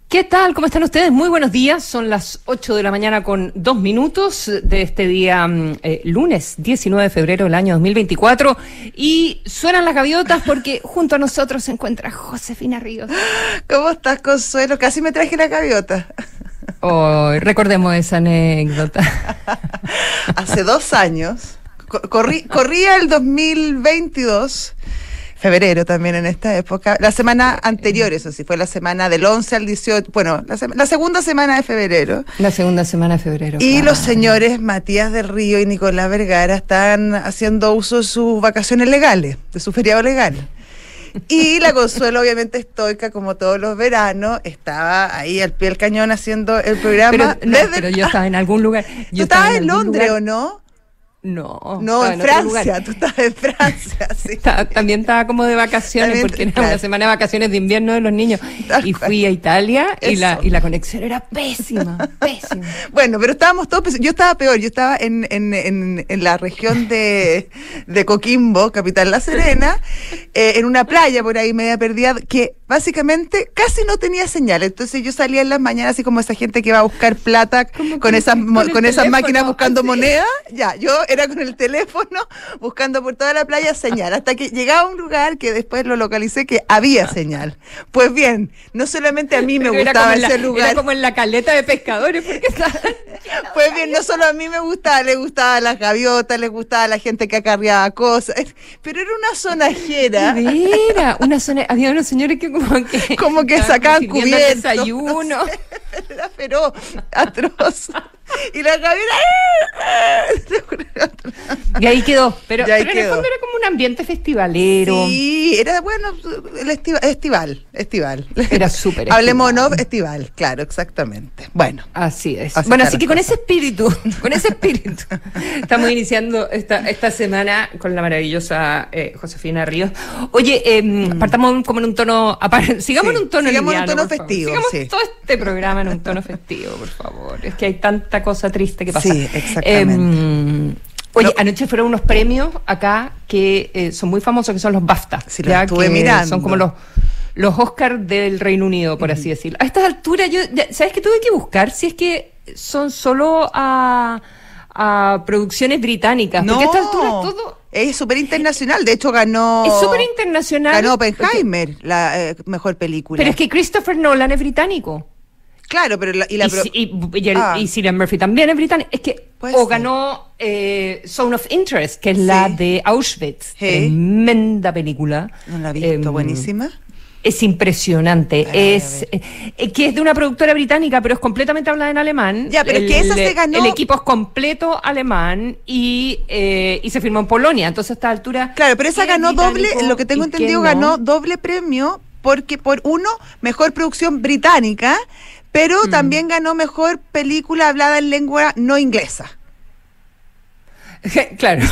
¿Qué tal? ¿Cómo están ustedes? Muy buenos días. Son las 8 de la mañana con 2 minutos de este día lunes 19 de febrero del año 2024 y suenan las gaviotas porque junto a nosotros se encuentra Josefina Ríos. ¿Cómo estás, Consuelo? Casi me traje la gaviota. Oh, recordemos esa anécdota. Hace 2 años, corría el 2022... febrero también en esta época, la semana anterior, eso sí, fue la semana del 11 al 18, bueno, la segunda semana de febrero. La segunda semana de febrero. Y los señores Matías del Río y Nicolás Vergara están haciendo uso de sus vacaciones legales, de su feriado legal. Y la Consuelo, obviamente estoica, como todos los veranos, estaba ahí al pie del cañón haciendo el programa. Pero yo estaba en algún lugar. ¿Tú estabas en Londres o no? No, en Francia, tú estabas en Francia, sí. También estaba como de vacaciones, porque era una semana de vacaciones de invierno de los niños. Y fui a Italia y la conexión era pésima. Bueno, pero estábamos todos, yo estaba peor, yo estaba en la región de Coquimbo, capital La Serena, en una playa por ahí media perdida, que básicamente casi no tenía señal. Entonces yo salía en las mañanas así como esa gente que va a buscar plata con esas máquinas buscando moneda. Ya, yo era con el teléfono buscando por toda la playa señal, hasta que llegaba a un lugar que después lo localicé que había señal. Pues bien, no solamente a mí me gustaba ese lugar. Era como en la caleta de pescadores, porque pues bien, no solo a mí me gustaba, le gustaba a las gaviotas, les gustaba a la gente que acarreaba cosas, pero era una sonajera. Había unos señores que como que sacaban cubiertos. Desayuno. No sé, era feroz, atroz. Y la gaviota. Y ahí quedó. Pero en el fondo era como un ambiente festivalero. Sí, era bueno, el estival. Era súper. Hablemos no, estival, claro, exactamente. Bueno. Así es. Así que con ese espíritu, estamos iniciando esta semana con la maravillosa Josefina Ríos. Oye, partamos como en un tono, sigamos en un tono festivo. Sigamos todo este programa en un tono festivo, por favor. Es que hay tanta cosa triste que pasa. Sí, exactamente. Oye, anoche fueron unos premios acá que son muy famosos, que son los BAFTA. Sí, los estuve mirando. Son como los Oscars del Reino Unido, por así decirlo. A estas alturas, ¿sabes qué tuve que buscar? Si es que son solo a producciones británicas. No, porque a estas alturas todo es súper internacional. De hecho, ganó... Es súper internacional. Ganó Oppenheimer, la mejor película. Pero es que Christopher Nolan es británico. Claro, pero y Cillian Murphy también es británico. Es que ganó Zone of Interest, que es la de Auschwitz. Tremenda película. No la he visto, buenísima. Es impresionante. Que es de una productora británica, pero es completamente hablada en alemán. Ya, pero es que esa se ganó. El equipo es completo alemán y se firmó en Polonia. Entonces, a esta altura. Claro, pero esa ganó doble, lo que tengo entendido, ganó doble premio, porque por uno, mejor producción británica, pero también ganó mejor película hablada en lengua no inglesa. Claro,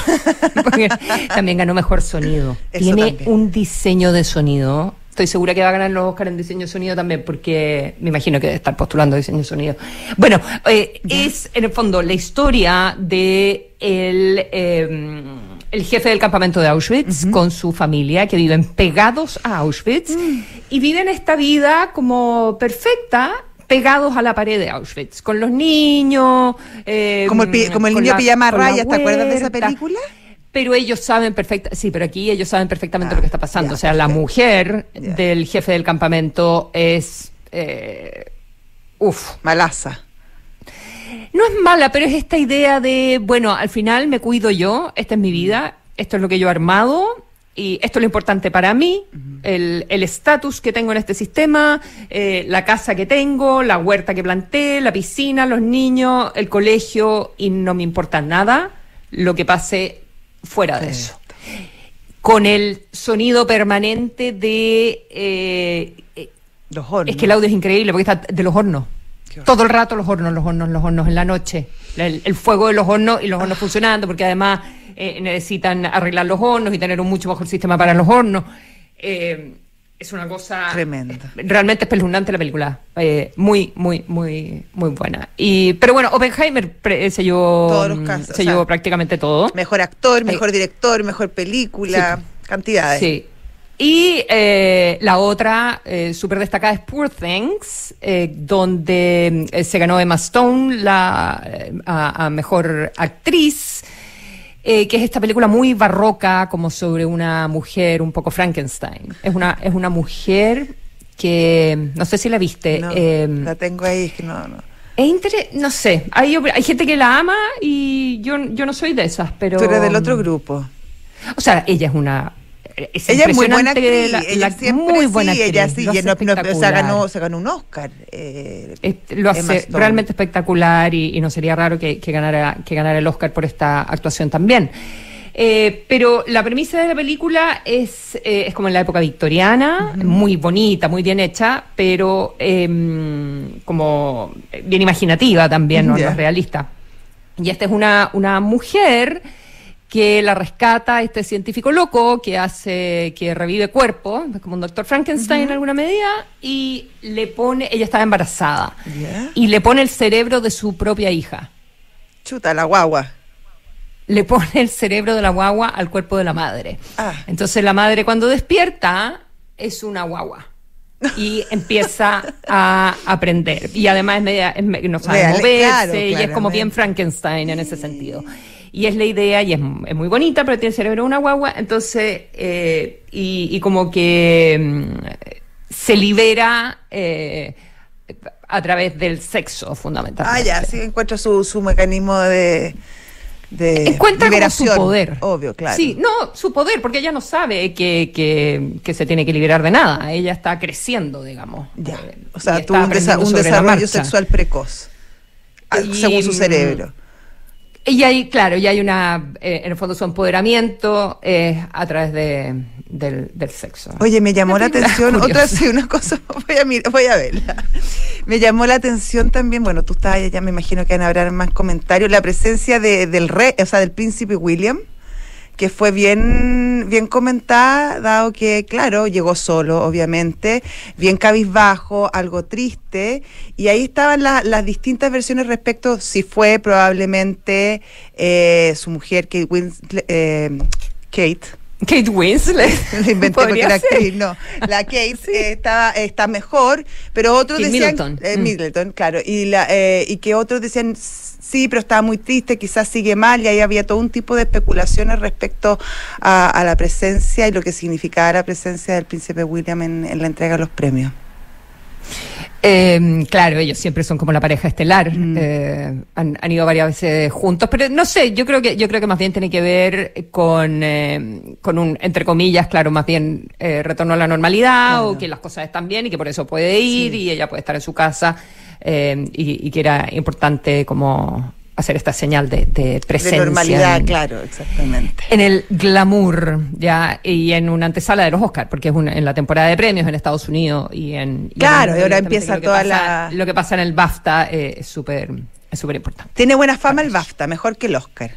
porque también ganó mejor sonido. Tiene un diseño de sonido. Estoy segura que va a ganar los Oscars en diseño de sonido también, porque me imagino que debe estar postulando diseño de sonido. Bueno, es en el fondo la historia de el jefe del campamento de Auschwitz con su familia, que viven pegados a Auschwitz y viven esta vida como perfecta, pegados a la pared de Auschwitz, con los niños. Como el niño pijama a rayas, ¿te acuerdas de esa película? Pero ellos saben pero aquí ellos saben perfectamente lo que está pasando. O sea, la mujer del jefe del campamento es malaza. No es mala, pero es esta idea de, bueno, al final me cuido yo, esta es mi vida, esto es lo que yo he armado, y esto es lo importante para mí, el estatus que tengo en este sistema, la casa que tengo, la huerta que planté, la piscina, los niños, el colegio, y no me importa nada lo que pase fuera de eso. Con el sonido permanente de... los hornos. Es que el audio es increíble, porque está de los hornos. Todo el rato los hornos en la noche. El fuego de los hornos y los hornos funcionando, porque además necesitan arreglar los hornos y tener un mucho mejor sistema para los hornos. Es una cosa tremenda. Realmente espeluznante la película. Muy buena. Pero bueno, Oppenheimer se llevó todos los casos, llevó prácticamente todo. Mejor actor, mejor director, mejor película, cantidades. Sí. Y la otra súper destacada es Poor Things, donde se ganó Emma Stone a mejor actriz, que es esta película muy barroca, como sobre una mujer un poco Frankenstein. Es una mujer que, no sé si la viste. No, la tengo ahí, que no. No sé, hay gente que la ama y yo no soy de esas, pero... Tú eres del otro grupo. O sea, ella es muy buena actriz, ella siempre, muy buena actriz, ella sí, se ganó un Oscar. Lo hace realmente espectacular y no sería raro que ganara el Oscar por esta actuación también. Pero la premisa de la película es como en la época victoriana, muy bonita, muy bien hecha, pero como bien imaginativa también, no es realista. Y esta es una mujer que la rescata este científico loco que revive cuerpo, como un doctor Frankenstein en alguna medida, y ella estaba embarazada, y le pone el cerebro de su propia hija. Chuta, la guagua. Le pone el cerebro de la guagua al cuerpo de la madre. Entonces la madre, cuando despierta, es una guagua. Y empieza a aprender. Y además no sabe moverse, y es como bien Frankenstein en ese sentido. Y es la idea, y es muy bonita, pero tiene el cerebro de una guagua. Entonces, y como que se libera a través del sexo, fundamentalmente. Sí encuentra su mecanismo de encuentra liberación, como su poder. Obvio, claro. Sí, no, su poder, porque ella no sabe que se tiene que liberar de nada. Ella está creciendo, digamos. O sea, tuvo un desarrollo sexual precoz, según su cerebro. Y hay, claro, y hay en el fondo su empoderamiento a través del sexo. Oye, me llamó la atención, una cosa, voy a verla. Me llamó la atención también, bueno, tú estás allá, ya me imagino que van a haber más comentarios, la presencia del rey, o sea, del príncipe William, que fue bien comentada, dado que, claro, llegó solo, obviamente, bien cabizbajo, algo triste, y ahí estaban las distintas versiones respecto si fue probablemente su mujer, Kate Winslet. Lo inventé porque era actriz, no. La Kate está mejor, pero otros decían... Middleton, claro. Y que otros decían... Sí, pero estaba muy triste, quizás sigue mal, y ahí había todo un tipo de especulaciones respecto a la presencia y lo que significaba la presencia del príncipe William en la entrega de los premios. Claro, ellos siempre son como la pareja estelar, han ido varias veces juntos, pero no sé, yo creo que más bien tiene que ver con un, entre comillas, claro, más bien retorno a la normalidad, o que las cosas están bien y que por eso puede ir, y ella puede estar en su casa, y que era importante como hacer esta señal de presencia. De normalidad, claro, exactamente. En el glamour, ya, y en una antesala de los Oscars, porque es en la temporada de premios en Estados Unidos Claro, y ahora empieza lo que pasa en el BAFTA es súper importante. Tiene buena fama el BAFTA, mejor que el Oscar.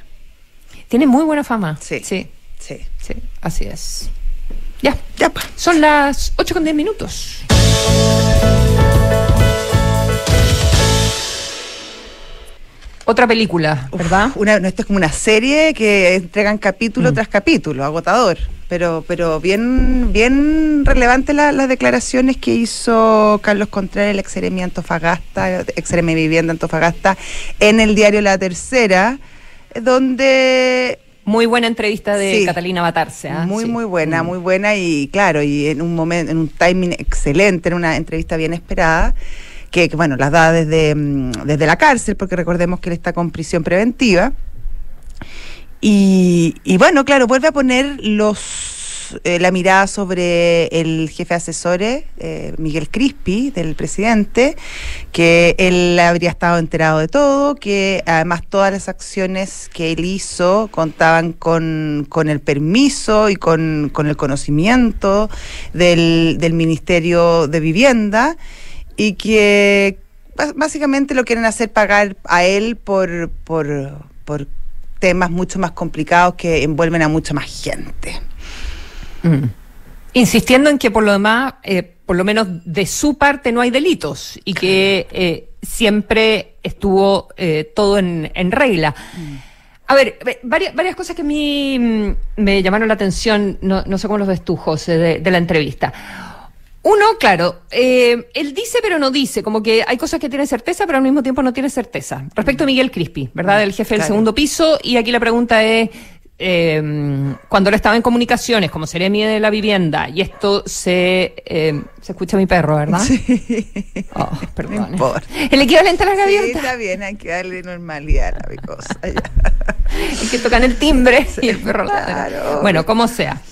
Tiene muy buena fama. Sí, así es. Ya. Son las 8:10. Otra película, ¿verdad? Esto es como una serie que entregan capítulo tras capítulo, agotador, pero bien relevante las declaraciones que hizo Carlos Contreras, el ex Seremi Vivienda Antofagasta, en el diario La Tercera, donde... Muy buena entrevista de Catalina Batarse. Muy buena, y claro, y en un timing excelente, en una entrevista bien esperada, que bueno, las da desde la cárcel, porque recordemos que él está con prisión preventiva. Y bueno, claro, vuelve a poner la mirada sobre el jefe de asesores, Miguel Crispi, del presidente, que él habría estado enterado de todo, que además todas las acciones que él hizo contaban con el permiso y con el conocimiento del Ministerio de Vivienda, y que básicamente lo quieren hacer pagar a él por temas mucho más complicados que envuelven a mucha más gente. Insistiendo en que por lo demás, por lo menos de su parte no hay delitos, y que siempre estuvo todo en regla. A ver, varias cosas que a mí me llamaron la atención, no sé cómo los ves tú, José, de la entrevista. Uno, claro, él dice pero no dice, como que hay cosas que tiene certeza, pero al mismo tiempo no tiene certeza. Respecto a Miguel Crispi, ¿verdad? El jefe del segundo piso, y aquí la pregunta es, cuando él estaba en comunicaciones como seremi de la vivienda, y esto se escucha mi perro, ¿verdad? Sí. Oh, perdón. No importa. El equivalente a la gaviota. Sí, está bien, hay que darle normalidad a la cosa. Es que tocan el timbre y el perro claro. ladra. Bueno, como sea.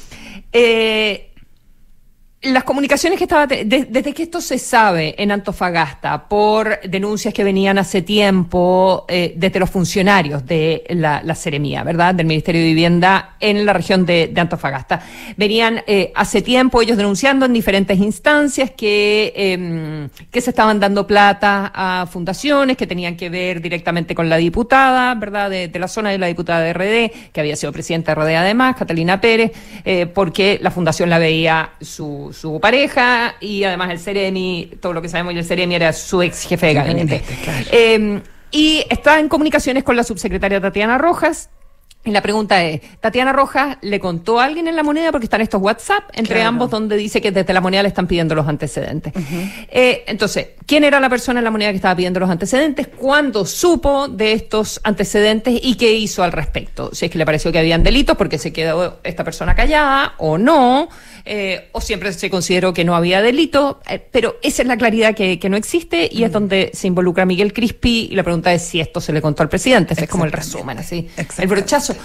Las comunicaciones que estaba desde que esto se sabe en Antofagasta por denuncias que venían hace tiempo desde los funcionarios de la seremía, ¿verdad?, del Ministerio de Vivienda en la región de Antofagasta. Venían hace tiempo ellos denunciando en diferentes instancias que se estaban dando plata a fundaciones que tenían que ver directamente con la diputada, ¿verdad?, de la zona de la diputada de RD, que había sido presidenta de RD además, Catalina Pérez, porque la fundación la veía su pareja, y además el seremi, todo lo que sabemos, y el seremi era su ex jefe de gabinete. Claro. Y está en comunicaciones con la subsecretaria Tatiana Rojas. Y la pregunta es, ¿Tatiana Rojas le contó a alguien en La Moneda? Porque están estos WhatsApp entre ambos donde dice que desde La Moneda le están pidiendo los antecedentes. Entonces, ¿quién era la persona en La Moneda que estaba pidiendo los antecedentes? ¿Cuándo supo de estos antecedentes y qué hizo al respecto? Si es que le pareció que habían delitos porque se quedó esta persona callada o no, o siempre se consideró que no había delito, pero esa es la claridad que no existe, y es donde se involucra Miguel Crispi, y la pregunta es si esto se le contó al presidente. Ese es como el resumen, así, el brochazo.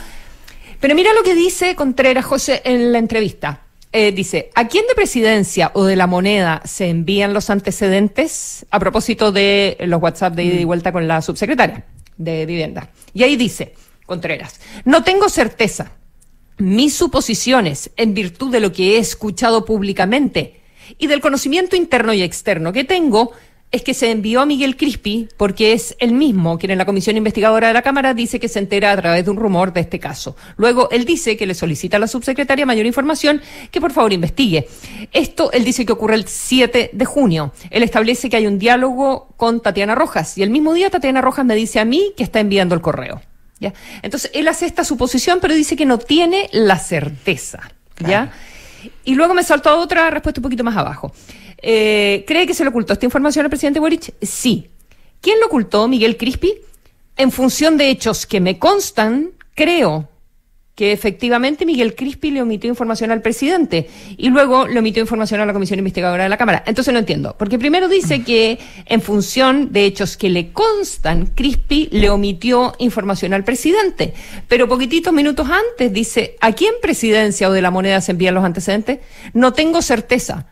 Pero mira lo que dice Contreras, José, en la entrevista. Dice, ¿a quién de Presidencia o de La Moneda se envían los antecedentes? A propósito de los WhatsApp de ida y vuelta con la subsecretaria de Vivienda. Y ahí dice, Contreras, no tengo certeza. Mis suposiciones, en virtud de lo que he escuchado públicamente y del conocimiento interno y externo que tengo, es que se envió a Miguel Crispi porque es el mismo quien en la comisión investigadora de la Cámara dice que se entera a través de un rumor de este caso. Luego, él dice que le solicita a la subsecretaria mayor información, que por favor investigue. Esto, él dice que ocurre el 7 de junio. Él establece que hay un diálogo con Tatiana Rojas, y el mismo día Tatiana Rojas me dice a mí que está enviando el correo. ¿Ya? Entonces, él hace esta suposición, pero dice que no tiene la certeza. ¿Ya? Claro. Y luego me saltó otra respuesta un poquito más abajo. ¿Cree que se le ocultó esta información al presidente Boric? Sí. ¿Quién lo ocultó? Miguel Crispi. En función de hechos que me constan, creo que efectivamente Miguel Crispi le omitió información al presidente y luego le omitió información a la comisión investigadora de la Cámara. Entonces no entiendo, porque primero dice que en función de hechos que le constan, Crispi le omitió información al presidente, pero poquititos minutos antes dice, ¿a quién Presidencia o de La Moneda se envían los antecedentes? No tengo certeza.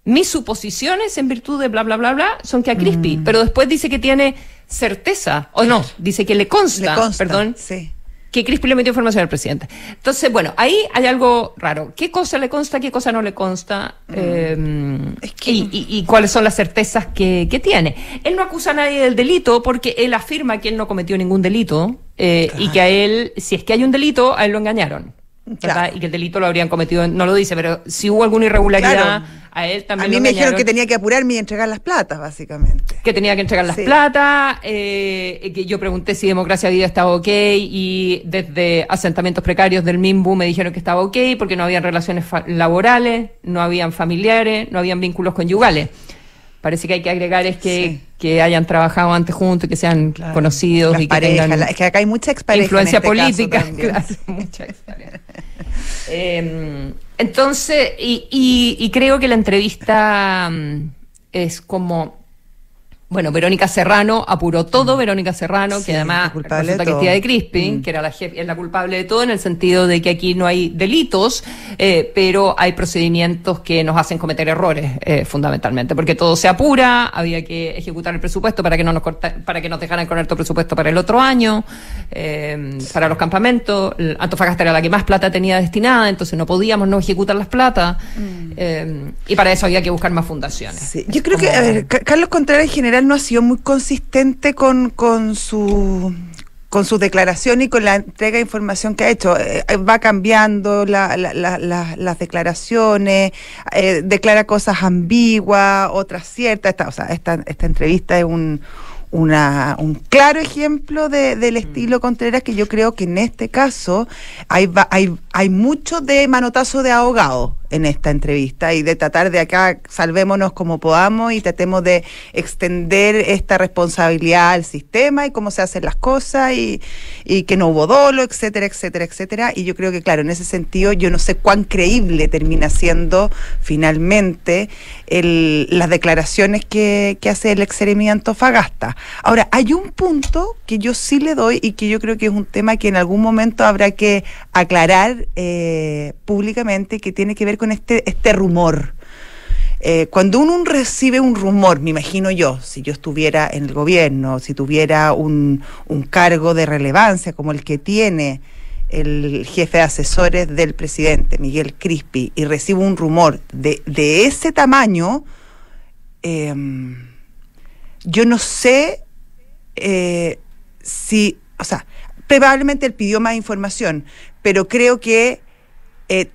Mis suposiciones en virtud de bla, bla, bla, bla, son que a Crispi, pero después dice que tiene certeza, o no, dice que le consta, perdón, sí, que Crispi le metió información al presidente. Entonces, bueno, ahí hay algo raro. ¿Qué cosa le consta, qué cosa no le consta? Es que... y cuáles son las certezas que tiene. Él no acusa a nadie del delito porque él afirma que él no cometió ningún delito y que a él, si es que hay un delito, a él lo engañaron. Claro. Y que el delito lo habrían cometido, no lo dice, pero si hubo alguna irregularidad, claro, a él también. A mí me dijeron que tenía que apurarme y entregar las platas, básicamente. Que tenía que entregar las platas, que yo pregunté si Democracia Viva estaba ok, y desde asentamientos precarios del MIMBU me dijeron que estaba ok, porque no habían relaciones laborales, no habían familiares, no habían vínculos conyugales. Parece que hay que agregar que hayan trabajado antes juntos, que sean conocidos y que tengan es que acá hay mucha expareja influencia en este política. Claro, mucha expareja. Entonces, y creo que la entrevista es como... Bueno, Verónica Serrano apuró todo, Verónica Serrano, sí, que además resulta que es tía de Crispi, que era es la culpable de todo, en el sentido de que aquí no hay delitos, pero hay procedimientos que nos hacen cometer errores, fundamentalmente, porque todo se apura, había que ejecutar el presupuesto para que para que nos dejaran con alto presupuesto para el otro año, para los campamentos. Antofagasta era la que más plata tenía destinada, entonces no podíamos no ejecutar las platas, y para eso había que buscar más fundaciones. Sí. Yo creo que, a ver, Carlos Contreras en general no ha sido muy consistente con su declaración y con la entrega de información que ha hecho. Va cambiando las declaraciones, declara cosas ambiguas, otras ciertas. Esta entrevista es un un claro ejemplo del estilo Contreras, que yo creo que en este caso hay mucho de manotazo de ahogado en esta entrevista, y de tratar de acá salvémonos como podamos y tratemos de extender esta responsabilidad al sistema y cómo se hacen las cosas y que no hubo dolo, etcétera, etcétera, etcétera. Y yo creo que, claro, en ese sentido yo no sé cuán creíble termina siendo finalmente las declaraciones que hace el ex seremi de Antofagasta. Ahora, hay un punto que yo sí le doy y que yo creo que es un tema que en algún momento habrá que aclarar públicamente, que tiene que ver con este rumor. Cuando uno recibe un rumor, me imagino yo, si yo estuviera en el gobierno, si tuviera un cargo de relevancia como el que tiene el jefe de asesores del presidente, Miguel Crispi, y recibo un rumor de ese tamaño, yo no sé si, o sea, probablemente él pidió más información, pero creo que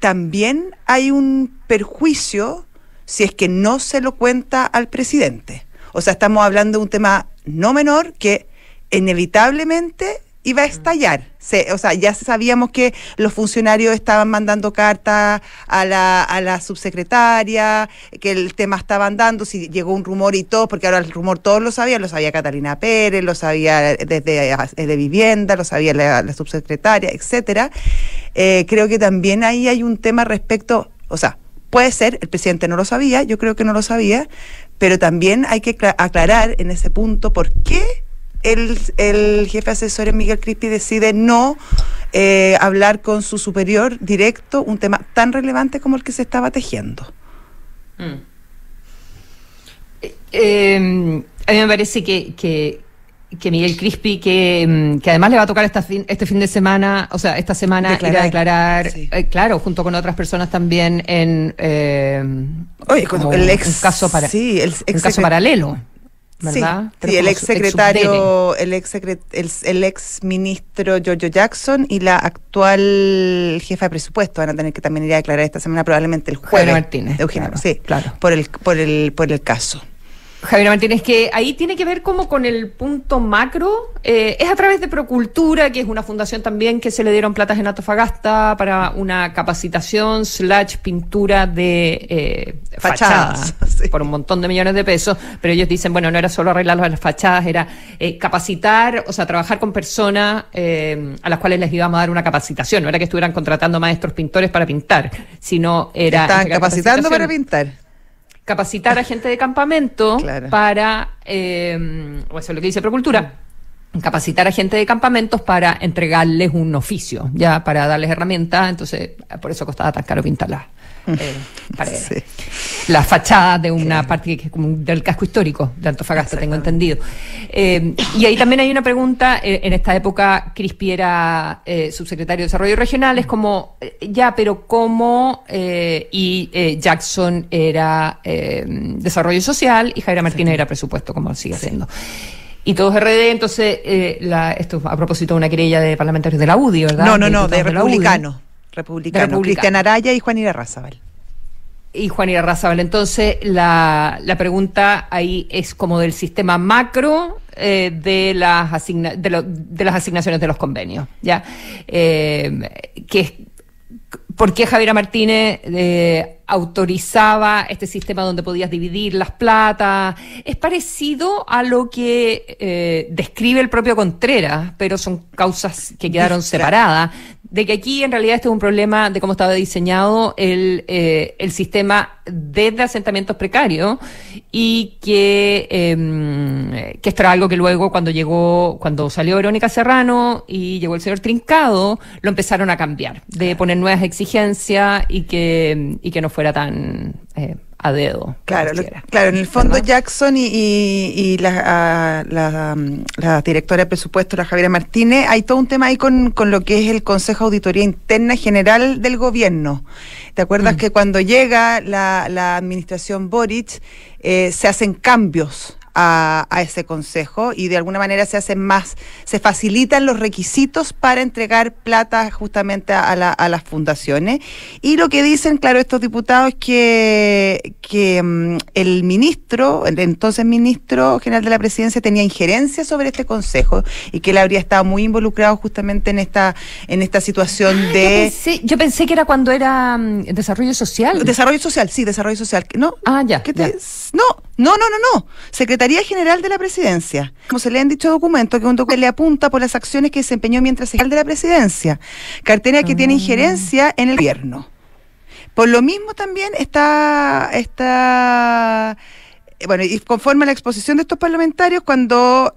también hay un perjuicio si es que no se lo cuenta al presidente. O sea, estamos hablando de un tema no menor que inevitablemente iba a estallar. O sea, ya sabíamos que los funcionarios estaban mandando cartas a la subsecretaria, que el tema estaba andando, si llegó un rumor y todo, porque ahora el rumor todos lo sabía Catalina Pérez, lo sabía de Vivienda, lo sabía la subsecretaria, etcétera. Creo que también ahí hay un tema respecto, o sea, puede ser, el presidente no lo sabía, yo creo que no lo sabía, pero también hay que aclarar en ese punto por qué el jefe asesor Miguel Crispi decide no hablar con su superior directo un tema tan relevante como el que se estaba tejiendo. A mí me parece que Miguel Crispi, que además le va a tocar este fin de semana, o sea, esta semana ir a declarar, sí. Claro, junto con otras personas también en un caso paralelo. ¿Verdad? Sí, el ex secretario, el ex ministro Giorgio Jackson y la actual jefa de presupuesto van a tener que también ir a declarar esta semana, probablemente el jueves. Javiera Martínez. Eugenia, claro, sí, claro. Por el caso. Javiera Martínez, que ahí tiene que ver como con el punto macro, es a través de Procultura, que es una fundación también que se le dieron platas en Antofagasta para una capacitación / pintura de fachadas, sí, por un montón de millones de pesos, pero ellos dicen, bueno, no era solo arreglar las fachadas, era capacitar, o sea, trabajar con personas a las cuales les íbamos a dar una capacitación, no era que estuvieran contratando maestros pintores para pintar, sino era... Estaban capacitando para pintar. Capacitar a gente de campamento, claro, para, o eso es lo que dice Procultura, capacitar a gente de campamentos para entregarles un oficio, ya, para darles herramientas. Entonces, por eso costaba tan caro pintar las paredes. Sí. Las fachadas de una parte que es como del casco histórico de Antofagasta, tengo entendido. Y ahí también hay una pregunta, en esta época Crispi era subsecretario de Desarrollo Regional, es como, pero ¿cómo? Jackson era Desarrollo Social y Javiera Martínez era Presupuesto, como sigue siendo. Y todos RD, entonces, esto a propósito de una querella de parlamentarios de la UDI, ¿verdad? No, de republicano. Cristian Araya y Juan Irarrázaval. Entonces, la pregunta ahí es como del sistema macro de las asignaciones de los convenios, ¿ya? ¿Por qué Javiera Martínez autorizaba este sistema donde podías dividir las platas? Es parecido a lo que describe el propio Contreras, pero son causas que quedaron separadas. De que aquí en realidad este es un problema de cómo estaba diseñado el sistema desde asentamientos precarios y que esto era algo que luego cuando salió Verónica Serrano y llegó el señor Trincado, lo empezaron a cambiar, de poner nuevas exigencias y que no fuera tan a dedo. Claro, en el fondo, ¿verdad? Jackson y la directora de presupuesto, la Javiera Martínez, hay todo un tema ahí con lo que es el Consejo de Auditoría Interna General del Gobierno. ¿Te acuerdas que cuando llega la administración Boric se hacen cambios a ese consejo, y de alguna manera se facilitan los requisitos para entregar plata justamente a las fundaciones. Y lo que dicen, claro, estos diputados es que el entonces ministro general de la Presidencia tenía injerencia sobre este consejo y que él habría estado muy involucrado justamente en esta situación de... Yo pensé que era cuando era desarrollo social. Desarrollo social, sí, desarrollo social. ¿No? Ya. No. Secretaría General de la Presidencia. Como se lee en dicho documento, que un documento le apunta por las acciones que desempeñó mientras general de la Presidencia. Cartera que tiene injerencia en el gobierno. Por lo mismo también está bueno, y conforme a la exposición de estos parlamentarios, cuando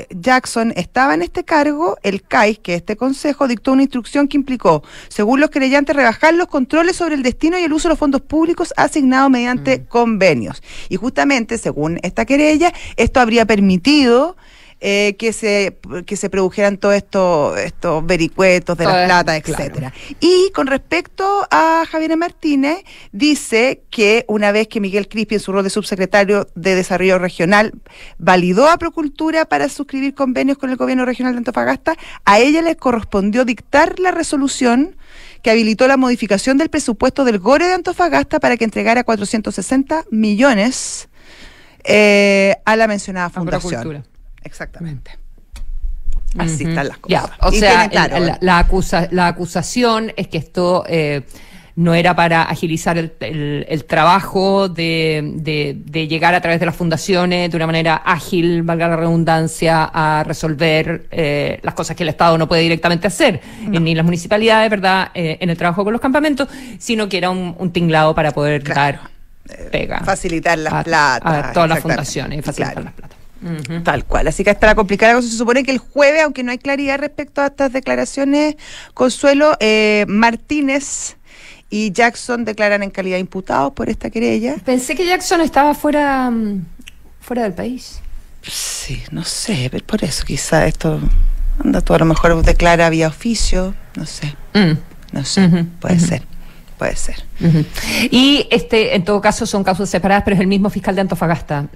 Jackson estaba en este cargo, el CAIS, que es este consejo, dictó una instrucción que implicó, según los querellantes, rebajar los controles sobre el destino y el uso de los fondos públicos asignados mediante convenios. Y justamente, según esta querella, esto habría permitido que se produjeran todos estos vericuetos de la plata, etcétera. Claro. Y con respecto a Javiera Martínez, dice que una vez que Miguel Crispi, en su rol de subsecretario de Desarrollo Regional, validó a Procultura para suscribir convenios con el gobierno regional de Antofagasta, a ella le correspondió dictar la resolución que habilitó la modificación del presupuesto del GORE de Antofagasta para que entregara 460 millones a la mencionada fundación. Exactamente. Así están las cosas. Ya, o sea, la acusación es que esto no era para agilizar el trabajo de llegar a través de las fundaciones de una manera ágil, valga la redundancia, a resolver las cosas que el Estado no puede directamente hacer, ni las municipalidades, ¿verdad?, en el trabajo con los campamentos, sino que era un tinglado para poder dar pega. Facilitar las plata. A todas las fundaciones y facilitar las plata. Tal cual, así que estará complicada la cosa. Se supone que el jueves, aunque no hay claridad respecto a estas declaraciones, Consuelo, Martínez y Jackson declaran en calidad de imputados por esta querella. Pensé que Jackson estaba fuera del país. Sí, no sé, por eso quizá esto anda, tú a lo mejor declara vía oficio, no sé, puede ser. Puede ser. Y en todo caso son causas separadas, pero es el mismo fiscal de Antofagasta.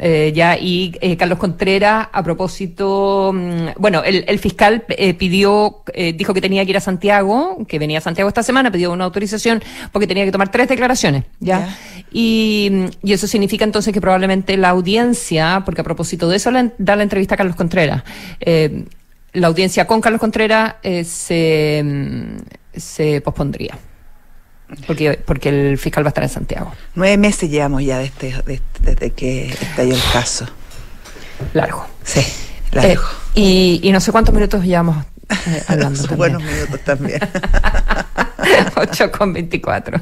Carlos Contreras, a propósito, bueno, el fiscal dijo que tenía que ir a Santiago, que venía a Santiago esta semana, pidió una autorización porque tenía que tomar 3 declaraciones, ¿ya? Y eso significa entonces que probablemente la audiencia, porque a propósito de eso da la entrevista a Carlos Contreras, la audiencia con Carlos Contreras se pospondría. Porque el fiscal va a estar en Santiago. 9 meses llevamos ya desde que estalló el caso. Largo. Sí, largo. Y no sé cuántos minutos llevamos hablando. Buenos minutos también. 8:24.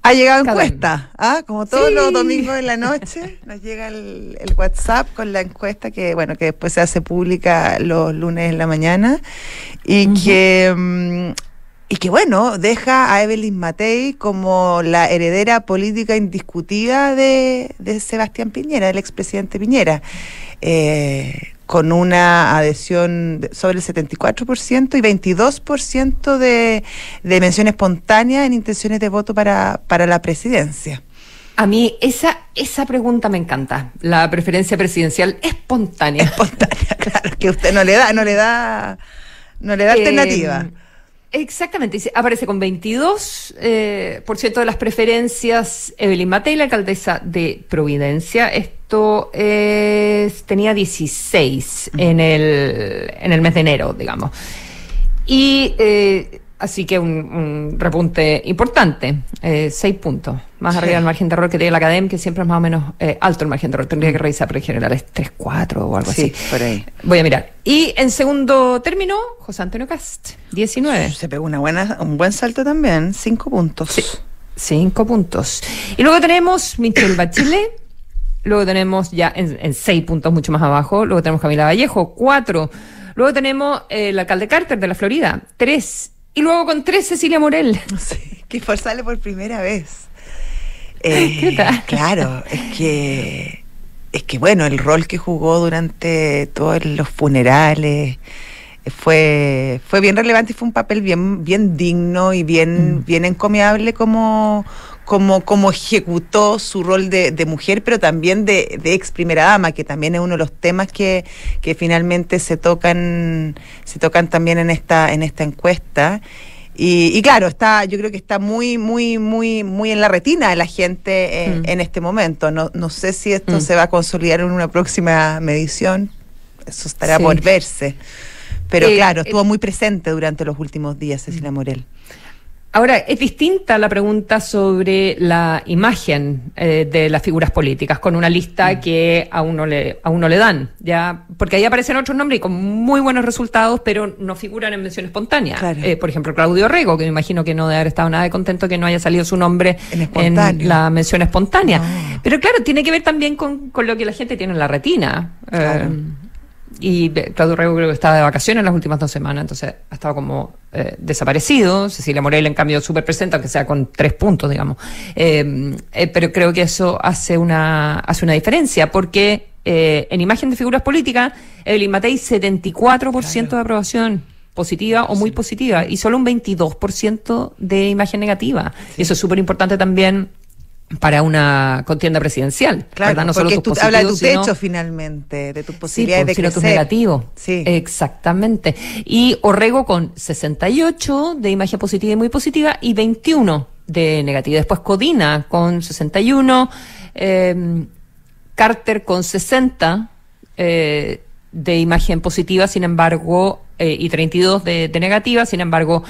Ha llegado encuesta, como todos los domingos en la noche, nos llega el WhatsApp con la encuesta que después se hace pública los lunes en la mañana y que deja a Evelyn Matei como la heredera política indiscutida de Sebastián Piñera, del expresidente Piñera. Con una adhesión sobre el 74% y 22% de mención espontánea en intenciones de voto para la presidencia. A mí esa pregunta me encanta. La preferencia presidencial espontánea. Espontánea, claro, que usted no le da alternativa. Exactamente, aparece con 22% de las preferencias Evelyn Matei, la alcaldesa de Providencia. Esto tenía 16 en el mes de enero, digamos. Y así que un repunte importante, 6 puntos. Más arriba del margen de error que tiene la Academia, que siempre es más o menos alto el margen de error. Tendría que revisar, pero en general es 3-4 o algo así. Por ahí. Voy a mirar. Y en segundo término, José Antonio Cast, 19. Se pegó un buen salto también, 5 puntos. Sí, 5 puntos. Y luego tenemos Michelle Bachelet. Luego tenemos ya en 6 puntos mucho más abajo. Luego tenemos Camila Vallejo, 4. Luego tenemos el alcalde Carter de la Florida, 3. Y luego con 3 Cecilia Morel. Sí, que sale por primera vez. ¿Qué tal? Claro, es que bueno, el rol que jugó durante todos los funerales, fue bien relevante y fue un papel bien digno y bien encomiable como ejecutó su rol de mujer, pero también de ex primera dama, que también es uno de los temas que finalmente se tocan también en esta encuesta. Y claro, yo creo que está muy en la retina de la gente en este momento. No sé si esto se va a consolidar en una próxima medición, eso estará por verse. Pero claro, estuvo muy presente durante los últimos días Cecilia Morel. Ahora, es distinta la pregunta sobre la imagen de las figuras políticas, con una lista que a uno le dan, ya, porque ahí aparecen otros nombres y con muy buenos resultados, pero no figuran en mención espontánea. Claro. Por ejemplo, Claudio Rego, que me imagino que no debe haber estado nada de contento que no haya salido su nombre en la mención espontánea. No. Pero claro, tiene que ver también con lo que la gente tiene en la retina. Claro. Y Claudio Rego creo que estaba de vacaciones las últimas 2 semanas, entonces ha estado como desaparecido. Cecilia Morel, en cambio, súper presente, aunque sea con 3 puntos, digamos. Pero creo que eso hace una diferencia, porque en imagen de figuras políticas, Evelyn Matei, 74% de aprobación positiva o muy positiva, y solo un 22% de imagen negativa. Sí. Eso es súper importante también para una contienda presidencial, claro, ¿verdad? No porque solo tus habla de tu techo finalmente, de tus posibilidades de crecer. Tus negativos. Sí. Exactamente. Y Orrego con 68 de imagen positiva y muy positiva y 21 de negativa. Después Codina con 61, Carter con 60 de imagen positiva, sin embargo, y 32 de negativa, sin embargo,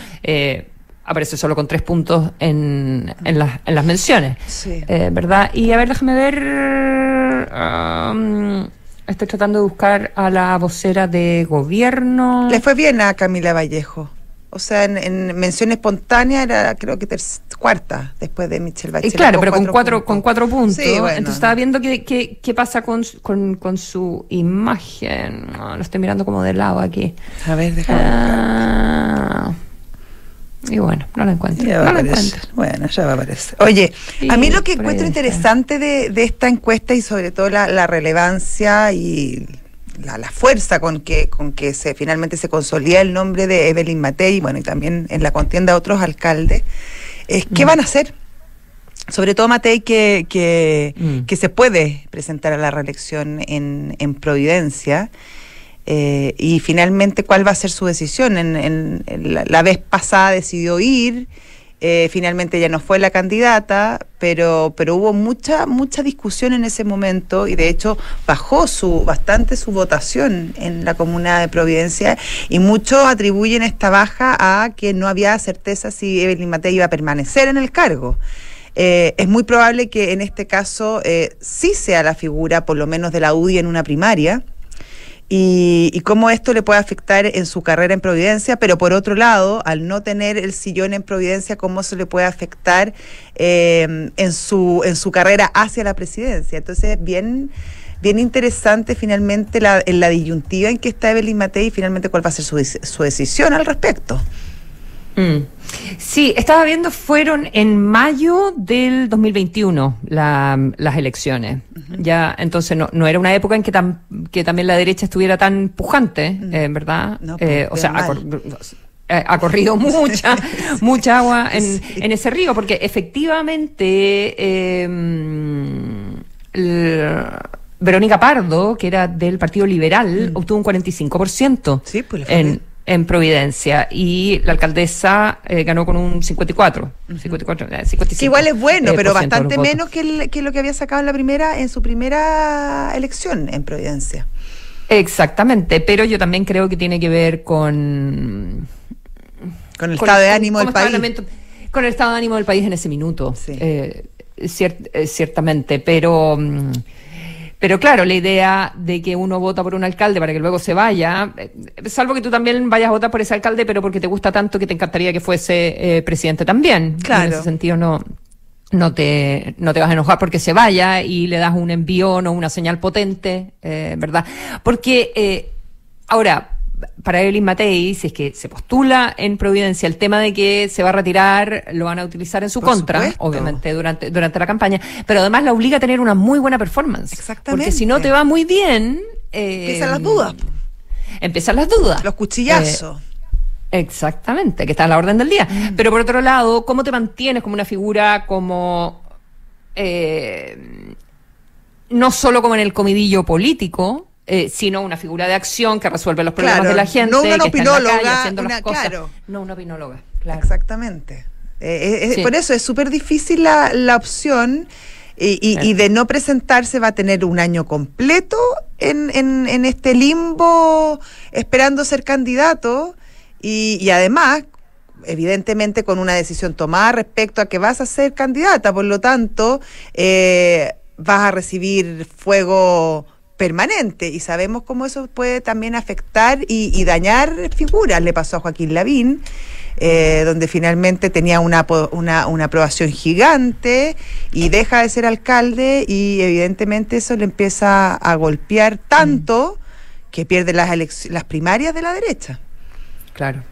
aparece solo con 3 puntos en las menciones. Sí. ¿Verdad? Y a ver, déjame ver. Estoy tratando de buscar a la vocera de gobierno. Le fue bien a Camila Vallejo. O sea, en mención espontánea era, creo que cuarta, después de Michelle Bachelet. Claro, pero con 4 puntos. Sí, bueno. Entonces estaba viendo qué pasa con su imagen. No, lo estoy mirando como de lado aquí. A ver, déjame y bueno, no la encuentro. Bueno, ya va a aparecer. Oye, sí, a mí lo que encuentro interesante de esta encuesta y sobre todo la relevancia y la fuerza con que finalmente se consolida el nombre de Evelyn Matei, bueno, y también en la contienda de otros alcaldes, es qué van a hacer. Sobre todo Matei, que se puede presentar a la reelección en Providencia. Y finalmente, ¿cuál va a ser su decisión? La vez pasada decidió ir, finalmente ya no fue la candidata, pero hubo mucha discusión en ese momento y de hecho bajó bastante su votación en la comuna de Providencia, y muchos atribuyen esta baja a que no había certeza si Evelyn Matei iba a permanecer en el cargo. Es muy probable que en este caso sí sea la figura, por lo menos de la UDI en una primaria, y cómo esto le puede afectar en su carrera en Providencia, pero por otro lado, al no tener el sillón en Providencia, cómo se le puede afectar en su carrera hacia la presidencia. Entonces, bien interesante finalmente en la disyuntiva en que está Evelyn Matei y finalmente cuál va a ser su decisión al respecto. Sí, estaba viendo, fueron en mayo del 2021 las elecciones. Ya, entonces no era una época en que también la derecha estuviera tan pujante, ¿verdad? No, o sea, ha corrido mucha agua en ese río, porque efectivamente Verónica Pardo, que era del Partido Liberal, obtuvo un 45%. Sí, pues en Providencia, y la alcaldesa ganó con un 55. Que igual es bueno, pero bastante menos que lo que había sacado en su primera elección en Providencia. Exactamente, pero yo también creo que tiene que ver con el estado de ánimo del país. Con el estado de ánimo del país en ese minuto, sí. Ciertamente, pero claro, la idea de que uno vota por un alcalde para que luego se vaya, salvo que tú también vayas a votar por ese alcalde, pero porque te gusta tanto que te encantaría que fuese presidente también. Claro. En ese sentido no te vas a enojar porque se vaya y le das un envión o una señal potente, ¿verdad? Porque ahora, para Evelyn Matei, si es que se postula en Providencia, el tema de que se va a retirar lo van a utilizar en su contra, supuesto. Obviamente durante la campaña, pero además la obliga a tener una muy buena performance. Exactamente. Porque si no te va muy bien, empiezan las dudas. empiezan las dudas. Los cuchillazos. Exactamente, que está a la orden del día. Pero por otro lado, ¿cómo te mantienes como una figura como... no solo como en el comidillo político, sino una figura de acción que resuelve los problemas de la gente, no una que opinóloga, está en la calle haciendo las cosas. Claro. No una opinóloga, claro. Exactamente. Sí. Por eso es súper difícil la opción y de no presentarse va a tener un año completo en este limbo esperando ser candidato y además evidentemente con una decisión tomada respecto a que vas a ser candidata, por lo tanto vas a recibir fuego permanente y sabemos cómo eso puede también afectar y dañar figuras. Le pasó a Joaquín Lavín, donde finalmente tenía una aprobación gigante y deja de ser alcalde y evidentemente eso le empieza a golpear tanto que pierde las primarias de la derecha. Claro.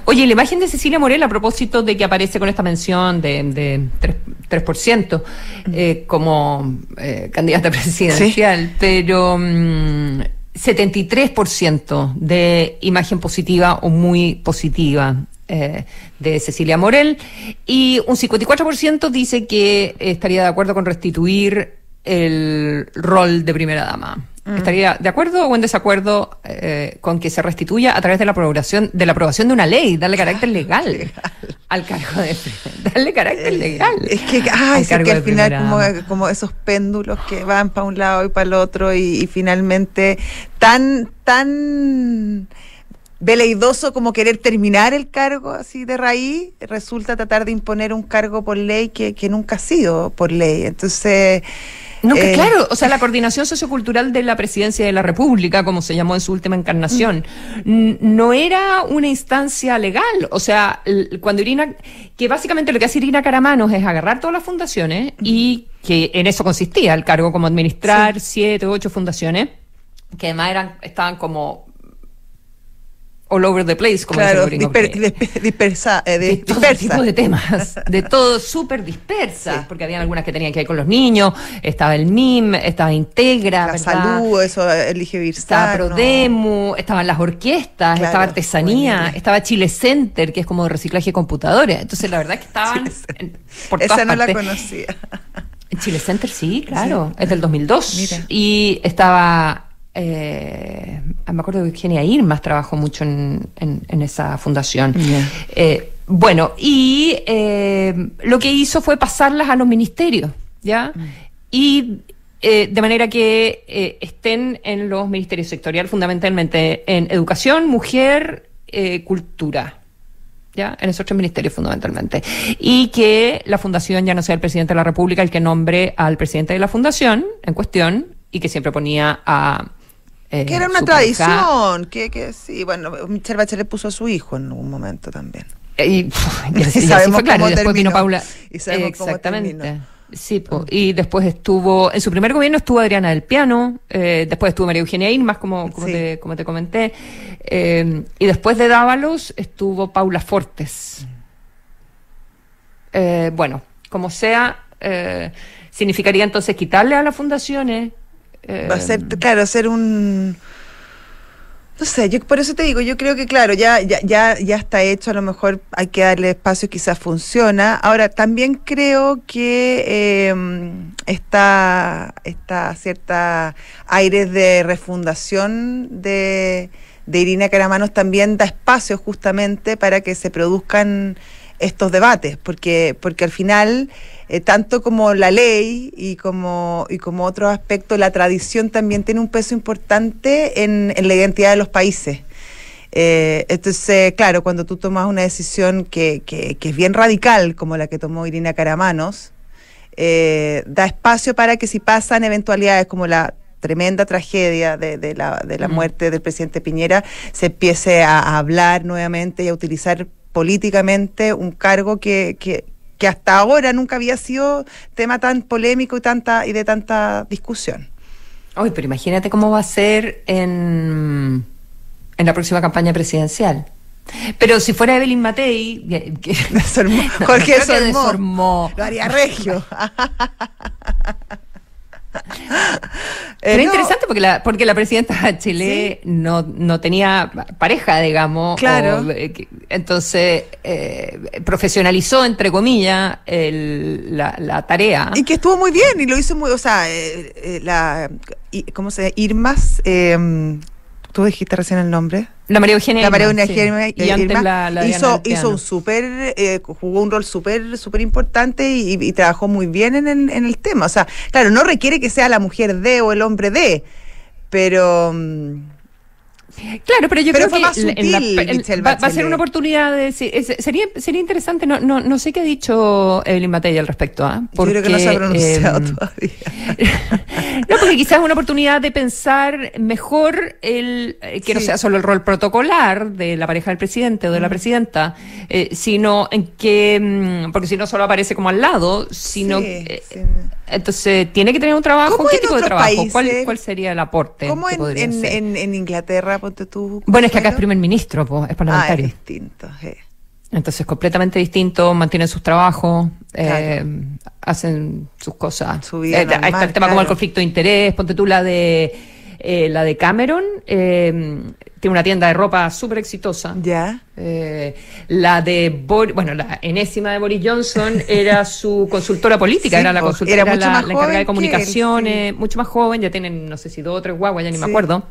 Oye, la imagen de Cecilia Morel a propósito de que aparece con esta mención de 3% como candidata presidencial, ¿sí? Pero 73% de imagen positiva o muy positiva de Cecilia Morel y un 54% dice que estaría de acuerdo con restituir el rol de primera dama. ¿Estaría de acuerdo o en desacuerdo con que se restituya a través de la aprobación de una ley, darle carácter legal al cargo de darle carácter legal? Es que, que al final como esos péndulos que van para un lado y para el otro y finalmente tan veleidoso como querer terminar el cargo así de raíz, resulta tratar de imponer un cargo por ley que nunca ha sido por ley. Entonces... No, que claro, o sea, la coordinación sociocultural de la Presidencia de la República, como se llamó en su última encarnación, no era una instancia legal. O sea, cuando que básicamente lo que hace Irina Karamanos es agarrar todas las fundaciones y que en eso consistía el cargo, como administrar 7 u 8 fundaciones, que además estaban como all over the place, como claro, dispersa. De todo tipo de temas, de todo súper dispersas, porque había algunas que tenían que ver con los niños, estaba el MIM, estaba Integra, la ¿verdad? Salud, eso, Elige Birsar, estaba Prodemu, estaban las orquestas, estaba Artesanía, bueno, estaba Chile Center, que es como de reciclaje de computadores. Entonces la verdad es que estaban por todas esa no partes. la conocía. Chile Center sí, claro, es del 2002. Mira. Y estaba... me acuerdo que Eugenia Irmas trabajó mucho en esa fundación. Bueno, y lo que hizo fue pasarlas a los ministerios, ¿ya? Y de manera que estén en los ministerios sectoriales, fundamentalmente en educación, mujer, cultura, ¿ya? En esos 3 ministerios fundamentalmente. Y que la fundación ya no sea el presidente de la República el que nombre al presidente de la fundación en cuestión y que siempre ponía a... que era una tradición, que sí, bueno, Michelle Bachelet puso a su hijo en un momento también. Y sabemos claro, cómo y después terminó. vino Paula. Y sabemos Exactamente. Cómo Sí, y después estuvo, en su primer gobierno estuvo Adriana del Piano, después estuvo María Eugenia Irmas, como te comenté, y después de Dávalos estuvo Paula Fortes. Bueno, como sea, significaría entonces quitarle a las fundaciones. Va a ser, claro, hacer un... No sé, yo por eso te digo, yo creo que claro, ya está hecho, a lo mejor hay que darle espacio, quizás funciona. Ahora, también creo que esta cierta aires de refundación de Irina Karamanos también da espacio justamente para que se produzcan estos debates, porque al final tanto como la ley y como otros aspectos, la tradición también tiene un peso importante en la identidad de los países. Entonces, claro, cuando tú tomas una decisión que es bien radical, como la que tomó Irina Karamanos, da espacio para que si pasan eventualidades como la tremenda tragedia de la muerte del presidente Piñera, se empiece a hablar nuevamente y a utilizar políticamente un cargo que hasta ahora nunca había sido tema tan polémico y de tanta discusión. Oye, pero imagínate cómo va a ser en la próxima campaña presidencial. Pero si fuera Evelyn Matei, Jorge Sormó, lo haría regio. Era interesante porque la presidenta de Chile no tenía pareja, digamos. Claro. Entonces, profesionalizó, entre comillas, la tarea. Y que estuvo muy bien, y lo hizo muy, o sea, ¿cómo se llama? Irmas, tú dijiste recién el nombre. La María Eugenia. La María Eugenia y antes la hizo un jugó un rol súper importante y trabajó muy bien en el tema. O sea, claro, no requiere que sea la mujer de o el hombre de, pero... Claro, pero yo creo fue que más sutil, va a ser una oportunidad de sería interesante, no sé qué ha dicho Evelyn Matei al respecto, porque, yo creo que no se ha pronunciado todavía. No, porque quizás es una oportunidad de pensar mejor que no sea solo el rol protocolar de la pareja del presidente o de la presidenta, sino en que, porque si no solo aparece como al lado, sino entonces tiene que tener un trabajo. ¿Qué tipo de trabajo? ¿Cuál sería el aporte? ¿Cómo en Inglaterra, ponte tú? Bueno, es que acá es primer ministro, pues, es parlamentario. Es distinto, Entonces, completamente distinto, mantienen sus trabajos, hacen sus cosas. Su vida normal, ahí está el tema como el conflicto de interés. Ponte tú la de Cameron, tiene una tienda de ropa súper exitosa. Ya. La de la enésima de Boris Johnson era su consultora política, era la consultora, era la encargada de comunicaciones, mucho más joven, ya tienen, no sé si 2 o 3 guaguas, ya ni me acuerdo.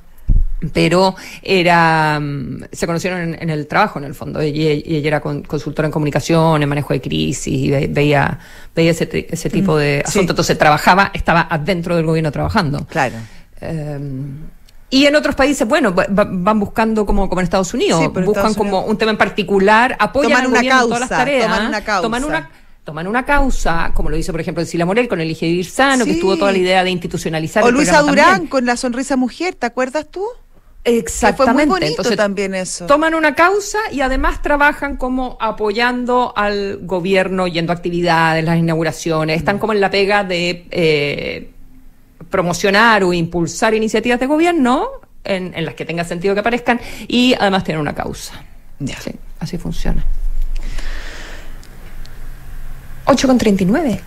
Pero se conocieron en el trabajo, en el fondo. Ella era consultora en comunicación, en manejo de crisis, y veía ese tipo de asuntos. Entonces estaba adentro del gobierno trabajando. Claro. Y en otros países, van buscando como en Estados Unidos, buscan como un tema en particular, apoyan al gobierno en todas las tareas, toman una causa, como lo hizo, por ejemplo, Cecilia Morel con Elige Vivir Sano, que estuvo toda la idea de institucionalizar. O Luisa Durán también, con La Sonrisa Mujer, ¿te acuerdas tú? Exactamente. Fue muy bonito. Entonces, también eso. Toman una causa y además trabajan como apoyando al gobierno, yendo a actividades, las inauguraciones, están como en la pega de promocionar o impulsar iniciativas de gobierno en las que tenga sentido que aparezcan, y además tienen una causa. Sí, así funciona. 8:39.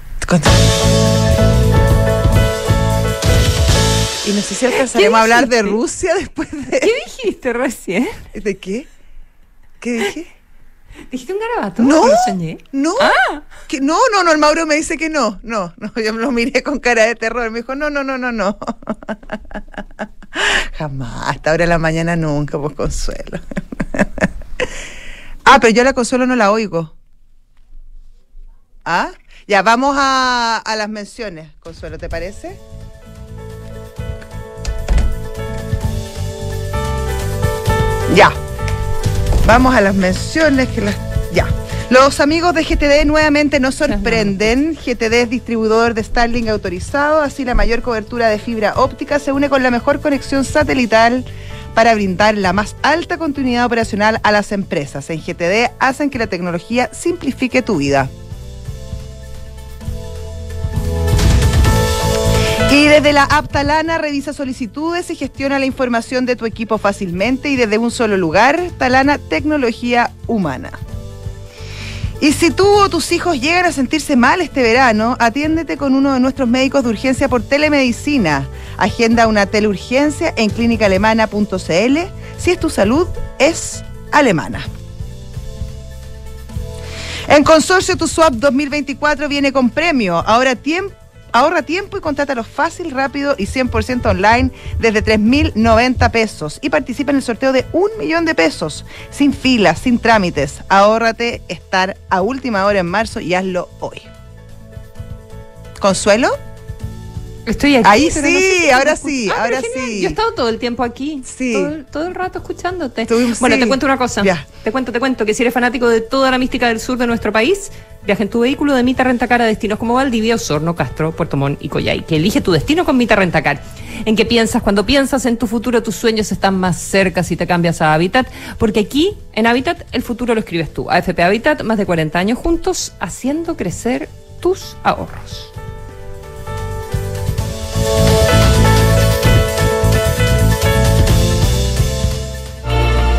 Y no sé si alcanzaremos a hablar de Rusia después de... ¿Qué dijiste recién? ¿De qué? ¿Qué dije? ¿Dijiste un garabato? No, ¿Lo soñé? No. Que no, el Mauro me dice que no, yo lo miré con cara de terror, me dijo no. Jamás, hasta ahora de la mañana nunca, pues Consuelo. Pero yo a la Consuelo no la oigo. Ya, vamos a las menciones, Consuelo, ¿te parece? Ya. Vamos a las menciones ya. Los amigos de GTD nuevamente nos sorprenden. GTD es distribuidor de Starlink autorizado, así la mayor cobertura de fibra óptica se une con la mejor conexión satelital para brindar la más alta continuidad operacional a las empresas. En GTD hacen que la tecnología simplifique tu vida. Y desde la app Talana revisa solicitudes y gestiona la información de tu equipo fácilmente y desde un solo lugar. Talana, tecnología humana. Y si tú o tus hijos llegan a sentirse mal este verano, atiéndete con uno de nuestros médicos de urgencia por telemedicina. Agenda una teleurgencia en clínicaalemana.cl si es tu salud es alemana. En Consorcio Tu Swap 2024 viene con premio. Ahorra tiempo y contrátalo fácil, rápido y 100% online desde 3.090 pesos y participa en el sorteo de 1 millón de pesos, sin filas, sin trámites. Ahórrate estar a última hora en marzo y hazlo hoy. ¿Consuelo? Estoy aquí. Ahí sí, ahora sí. Yo he estado todo el tiempo aquí, todo el rato escuchándote. Te cuento una cosa. Ya. Te cuento que si eres fanático de toda la mística del sur de nuestro país, viaja en tu vehículo de Mita Rentacar a destinos como Valdivia, Osorno, Castro, Puerto Montt y Coyhai. Que elige tu destino con Mita Rentacar. ¿En qué piensas? Cuando piensas en tu futuro, tus sueños están más cerca si te cambias a Habitat, porque aquí, en Habitat, el futuro lo escribes tú. AFP Habitat, más de 40 años juntos, haciendo crecer tus ahorros.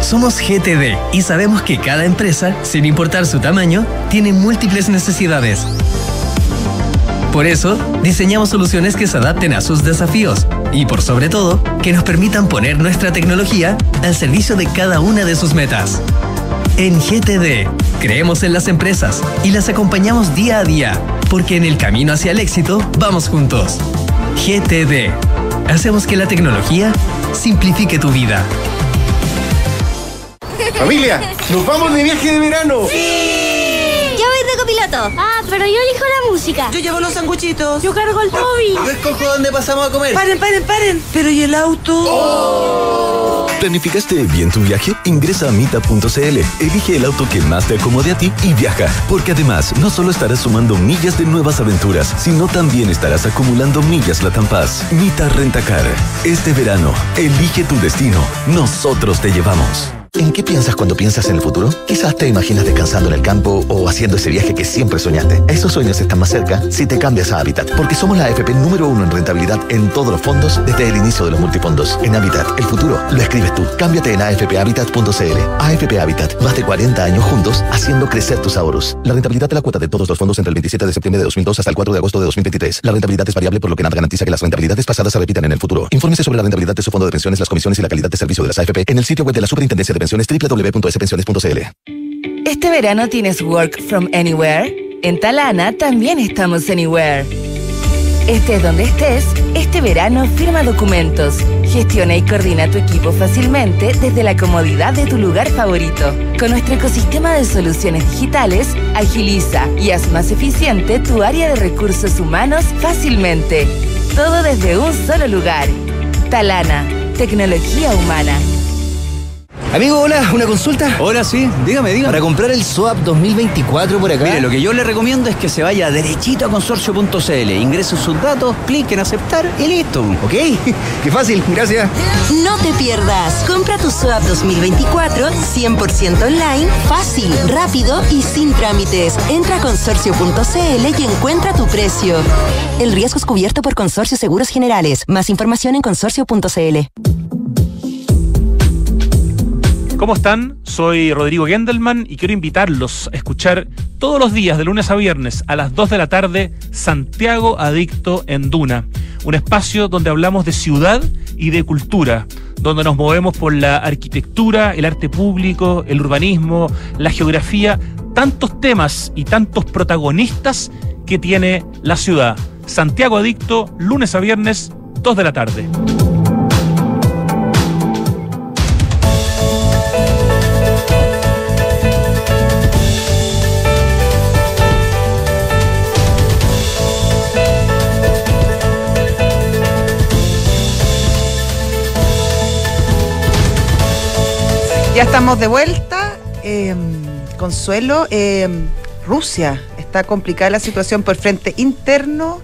Somos GTD y sabemos que cada empresa, sin importar su tamaño, tiene múltiples necesidades. Por eso, diseñamos soluciones que se adapten a sus desafíos y, por sobre todo, que nos permitan poner nuestra tecnología al servicio de cada una de sus metas. En GTD, creemos en las empresas y las acompañamos día a día, porque en el camino hacia el éxito vamos juntos. GTD. Hacemos que la tecnología simplifique tu vida. Familia, nos vamos de viaje de verano. Yo voy de copiloto. Ah, pero yo elijo la música. Yo llevo los sanguchitos. Yo cargo el Toby. Yo escojo dónde pasamos a comer. Paren. Pero ¿y el auto? ¡Oh! ¿Planificaste bien tu viaje? Ingresa a Mita.cl, elige el auto que más te acomode a ti y viaja. Porque además, no solo estarás sumando millas de nuevas aventuras, sino también estarás acumulando millas LATAM Pass. Mita Rentacar. Este verano, elige tu destino. Nosotros te llevamos. ¿En qué piensas cuando piensas en el futuro? Quizás te imaginas descansando en el campo o haciendo ese viaje que siempre soñaste. Esos sueños están más cerca si te cambias a Habitat, porque somos la AFP número 1 en rentabilidad en todos los fondos desde el inicio de los multifondos. En Habitat, el futuro lo escribes tú. Cámbiate en afphabitat.cl. AFP Habitat, más de 40 años juntos haciendo crecer tus ahorros. La rentabilidad de la cuota de todos los fondos entre el 27 de septiembre de 2002 hasta el 4 de agosto de 2023. La rentabilidad es variable, por lo que nada garantiza que las rentabilidades pasadas se repitan en el futuro. Infórmese sobre la rentabilidad de su fondo de pensiones, las comisiones y la calidad de servicio de las AFP en el sitio web de la Superintendencia de Pensiones www.spensiones.cl. ¿Este verano tienes Work from Anywhere? En Talana también estamos Anywhere. Estés donde estés, este verano firma documentos, gestiona y coordina tu equipo fácilmente desde la comodidad de tu lugar favorito. Con nuestro ecosistema de soluciones digitales, agiliza y haz más eficiente tu área de recursos humanos fácilmente. Todo desde un solo lugar. Talana, tecnología humana. Amigo, hola, ¿una consulta? Hola, sí, dígame. Para comprar el SOAP 2024 por acá. Mire, lo que yo le recomiendo es que se vaya derechito a consorcio.cl, ingrese sus datos, clic en aceptar y listo. Ok, qué fácil, gracias. No te pierdas. Compra tu SOAP 2024 100% online, fácil, rápido y sin trámites. Entra a consorcio.cl y encuentra tu precio. El riesgo es cubierto por Consorcio Seguros Generales. Más información en consorcio.cl. ¿Cómo están? Soy Rodrigo Gendelman y quiero invitarlos a escuchar todos los días, de lunes a viernes, a las 2 de la tarde, Santiago Adicto en Duna. Un espacio donde hablamos de ciudad y de cultura, donde nos movemos por la arquitectura, el arte público, el urbanismo, la geografía, tantos temas y tantos protagonistas que tiene la ciudad. Santiago Adicto, lunes a viernes, 2 de la tarde. Ya estamos de vuelta. Consuelo, Rusia, está complicada la situación por frente interno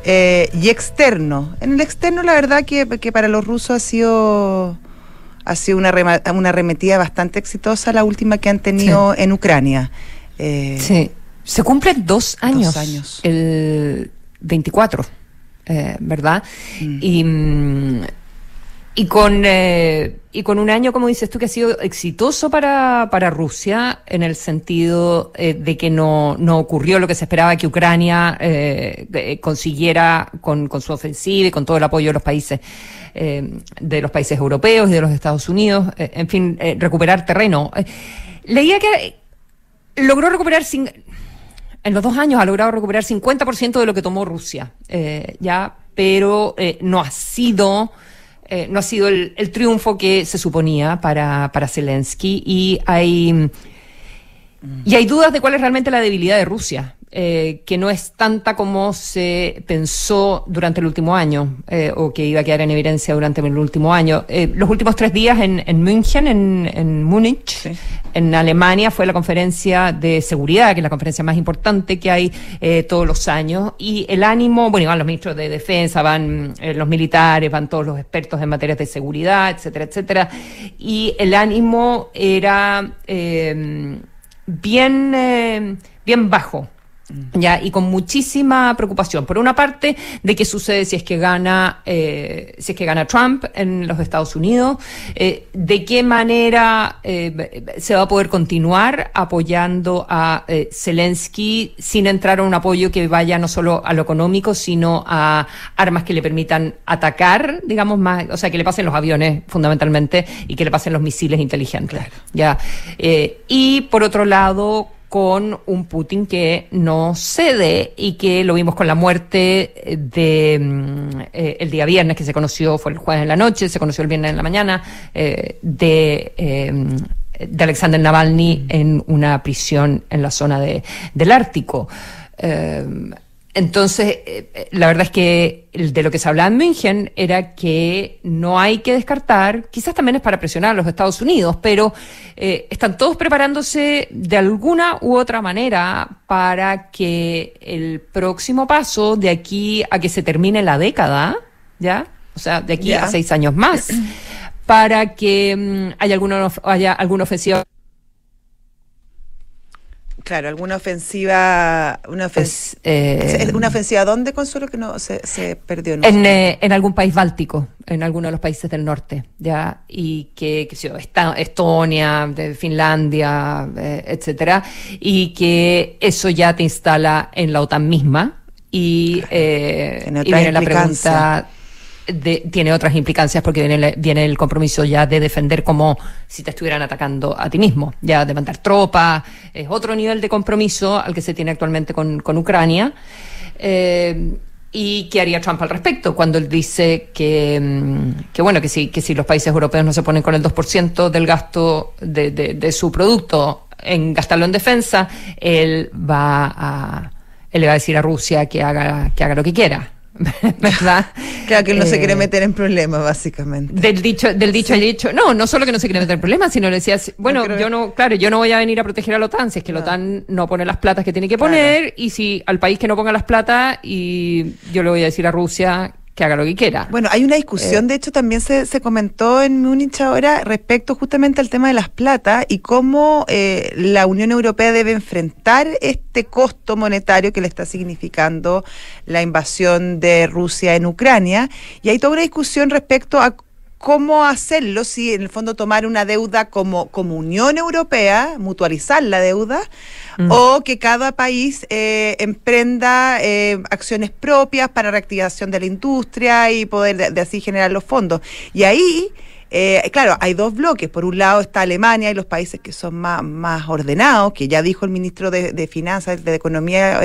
y externo. En el externo, la verdad que para los rusos ha sido una arremetida bastante exitosa, la última que han tenido en Ucrania. Sí, se cumplen 2 años. 2 años. El 24, ¿verdad? Y con un año, como dices tú, que ha sido exitoso para Rusia, en el sentido de que no ocurrió lo que se esperaba, que Ucrania consiguiera con su ofensiva y con todo el apoyo de los países europeos y de los Estados Unidos, en fin, recuperar terreno. Leía que logró recuperar, en los 2 años ha logrado recuperar 50% de lo que tomó Rusia, pero no ha sido el triunfo que se suponía para Zelensky, y hay dudas de cuál es realmente la debilidad de Rusia, que no es tanta como se pensó durante el último año, o que iba a quedar en evidencia durante el último año. Los últimos 3 días en München, en Múnich, sí, en Alemania, fue la conferencia de seguridad, que es la conferencia más importante que hay todos los años, y el ánimo, bueno, van los ministros de defensa, van los militares, van todos los expertos en materias de seguridad, etcétera, etcétera, y el ánimo era bien bajo. Ya, y con muchísima preocupación. Por una parte, de qué sucede si es que gana Trump en los Estados Unidos, de qué manera se va a poder continuar apoyando a Zelensky sin entrar a un apoyo que vaya no solo a lo económico, sino a armas que le permitan atacar, digamos más, o sea, que le pasen los aviones fundamentalmente y que le pasen los misiles inteligentes. Claro. Ya, y por otro lado, con un Putin que no cede y que lo vimos con la muerte el día viernes, que se conoció, fue el jueves en la noche, se conoció el viernes en la mañana, de Alexander Navalny en una prisión en la zona del Ártico. Entonces, la verdad es que de lo que se hablaba en München era que no hay que descartar, quizás también es para presionar a los Estados Unidos, pero están todos preparándose de alguna u otra manera para que el próximo paso de aquí a que se termine la década, ¿ya? O sea, de aquí a 6 años más, para que haya alguna ofensiva. Claro, alguna ofensiva, ¿una ofensiva dónde, Consuelo, que no se perdió? No en algún país báltico, en alguno de los países del norte, ya, y que Estonia, Finlandia, etcétera, y que eso ya te instala en la OTAN misma, y viene la pregunta. Tiene otras implicancias porque viene el compromiso ya de defender como si te estuvieran atacando a ti mismo, ya de mandar tropas, es otro nivel de compromiso al que se tiene actualmente con Ucrania. ¿Y qué haría Trump al respecto? Cuando él dice que si los países europeos no se ponen con el 2% del gasto de su producto en gastarlo en defensa, él le va a decir a Rusia que haga lo que quiera. ¿Verdad? Claro, que él no se quiere meter en problemas, básicamente. Del dicho al hecho, no solo que no se quiere meter en problemas, sino le decía, bueno, yo no voy a venir a proteger a la OTAN si es que la OTAN no pone las platas que tiene que poner, y si al país que no ponga las platas, y yo le voy a decir a Rusia que haga lo que quiera. Bueno, hay una discusión, de hecho también se comentó en Múnich ahora respecto justamente al tema de las platas y cómo la Unión Europea debe enfrentar este costo monetario que le está significando la invasión de Rusia en Ucrania, y hay toda una discusión respecto a cómo hacerlo, si en el fondo tomar una deuda como Unión Europea, mutualizar la deuda, o que cada país emprenda acciones propias para reactivación de la industria y poder de así generar los fondos. Y ahí, claro, hay dos bloques. Por un lado está Alemania y los países que son más ordenados, que ya dijo el ministro de Finanzas, de Economía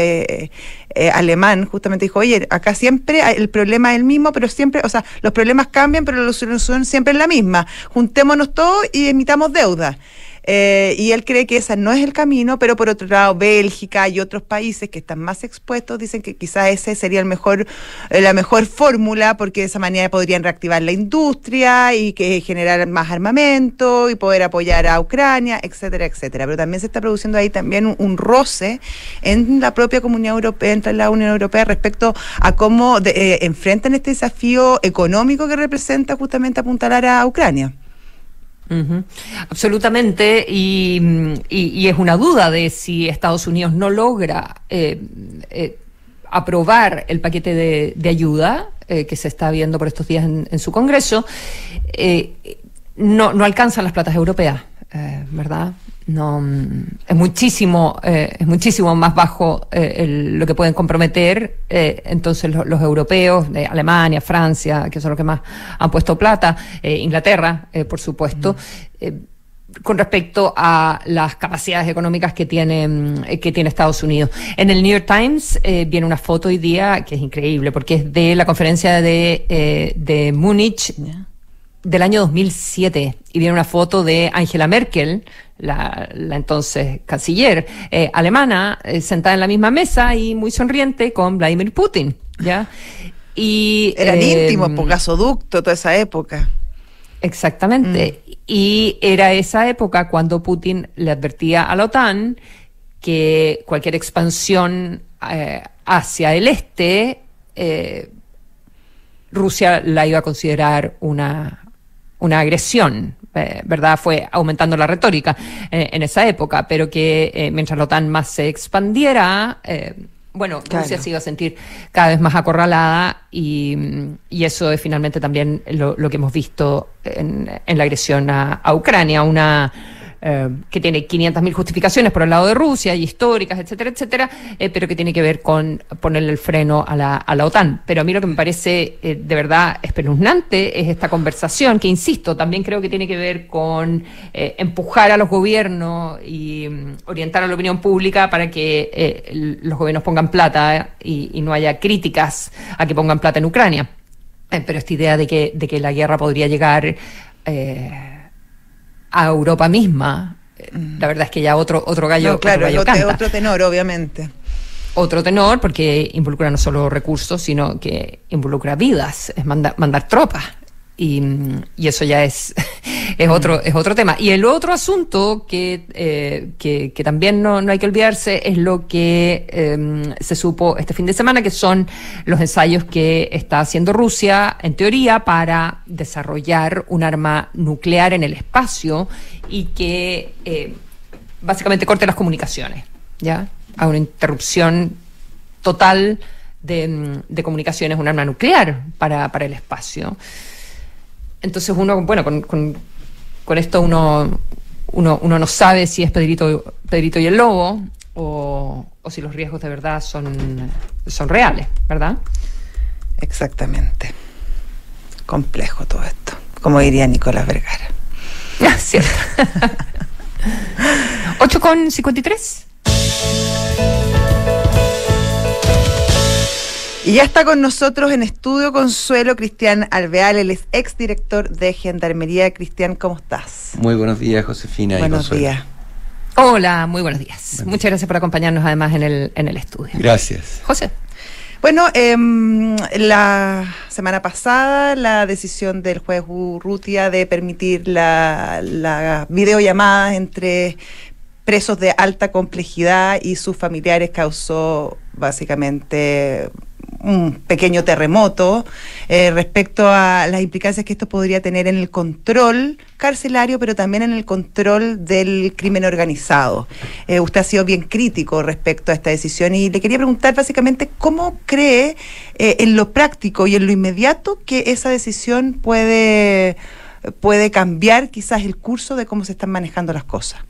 alemán, justamente dijo, oye, acá siempre el problema es el mismo, pero siempre, o sea, los problemas cambian, pero la solución siempre es la misma. Juntémonos todos y emitamos deuda. Y él cree que ese no es el camino, pero por otro lado Bélgica y otros países que están más expuestos dicen que quizás ese sería la mejor fórmula, porque de esa manera podrían reactivar la industria y que generar más armamento y poder apoyar a Ucrania, etcétera, etcétera. Pero también se está produciendo ahí también un roce en la propia Comunidad Europea, entre la Unión Europea, respecto a cómo enfrentan este desafío económico que representa justamente apuntalar a Ucrania. Uh-huh. Absolutamente, y es una duda de si Estados Unidos no logra aprobar el paquete de ayuda que se está viendo por estos días en su Congreso, no alcanzan las platas europeas, ¿verdad? No, es muchísimo más bajo lo que pueden comprometer, entonces los europeos, Alemania, Francia, que son los que más han puesto plata, Inglaterra, por supuesto, con respecto a las capacidades económicas que tiene Estados Unidos. En el New York Times viene una foto hoy día que es increíble, porque es de la conferencia de Múnich del año 2007, y viene una foto de Angela Merkel, la entonces canciller alemana, sentada en la misma mesa y muy sonriente con Vladimir Putin, ¿ya? Y eran íntimos, por gasoducto, toda esa época. Exactamente. Y era esa época cuando Putin le advertía a la OTAN que cualquier expansión hacia el este, Rusia la iba a considerar una agresión, ¿verdad? Fue aumentando la retórica en esa época, pero que mientras la OTAN más se expandiera, claro, Rusia se iba a sentir cada vez más acorralada y eso es finalmente también lo que hemos visto en la agresión a Ucrania, que tiene 500.000 justificaciones por el lado de Rusia y históricas, etcétera, etcétera, pero que tiene que ver con ponerle el freno a la OTAN. Pero a mí lo que me parece de verdad espeluznante es esta conversación, que insisto, también creo que tiene que ver con empujar a los gobiernos y orientar a la opinión pública para que los gobiernos pongan plata y no haya críticas a que pongan plata en Ucrania. Pero esta idea de que la guerra podría llegar a Europa misma, la verdad es que ya otro gallo, claro, otro gallo canta. Otro tenor, obviamente. Otro tenor, porque involucra no solo recursos, sino que involucra vidas, es mandar tropas. Y eso ya es otro tema. Y el otro asunto que también no hay que olvidarse es lo que se supo este fin de semana, que son los ensayos que está haciendo Rusia, en teoría, para desarrollar un arma nuclear en el espacio y que básicamente corte las comunicaciones, ¿ya? A una interrupción total de comunicaciones, un arma nuclear para el espacio. Entonces con esto uno no sabe si es Pedrito y el Lobo o si los riesgos de verdad son reales, ¿verdad? Exactamente. Complejo todo esto, como diría Nicolás Vergara. Cierto. 8:53. Y ya está con nosotros en estudio Consuelo Cristian Alvear, él es exdirector de Gendarmería. Cristian, ¿cómo estás? Muy buenos días, Josefina. Buenos días. Hola, muy buenos días. Muchas gracias por acompañarnos además en el estudio. Gracias. José. Bueno, la semana pasada la decisión del juez Urrutia de permitir la videollamada entre presos de alta complejidad y sus familiares causó básicamente un pequeño terremoto respecto a las implicancias que esto podría tener en el control carcelario, pero también en el control del crimen organizado. Usted ha sido bien crítico respecto a esta decisión y le quería preguntar básicamente cómo cree en lo práctico y en lo inmediato que esa decisión puede cambiar quizás el curso de cómo se están manejando las cosas.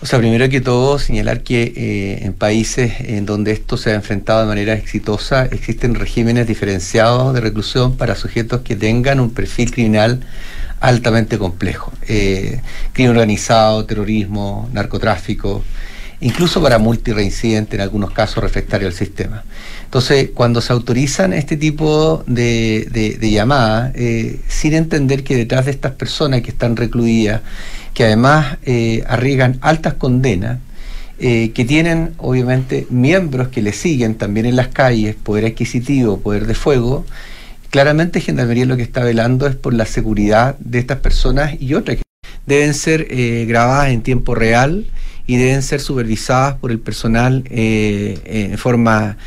O sea, primero que todo, señalar que en países en donde esto se ha enfrentado de manera exitosa, existen regímenes diferenciados de reclusión para sujetos que tengan un perfil criminal altamente complejo. Crimen organizado, terrorismo, narcotráfico, incluso para multireincidente en algunos casos refractario al sistema. Entonces, cuando se autorizan este tipo de llamadas, sin entender que detrás de estas personas que están recluidas, que además arriesgan altas condenas, que tienen obviamente miembros que les siguen también en las calles, poder adquisitivo, poder de fuego, claramente Gendarmería lo que está velando es por la seguridad de estas personas y otras que deben ser grabadas en tiempo real y deben ser supervisadas por el personal en forma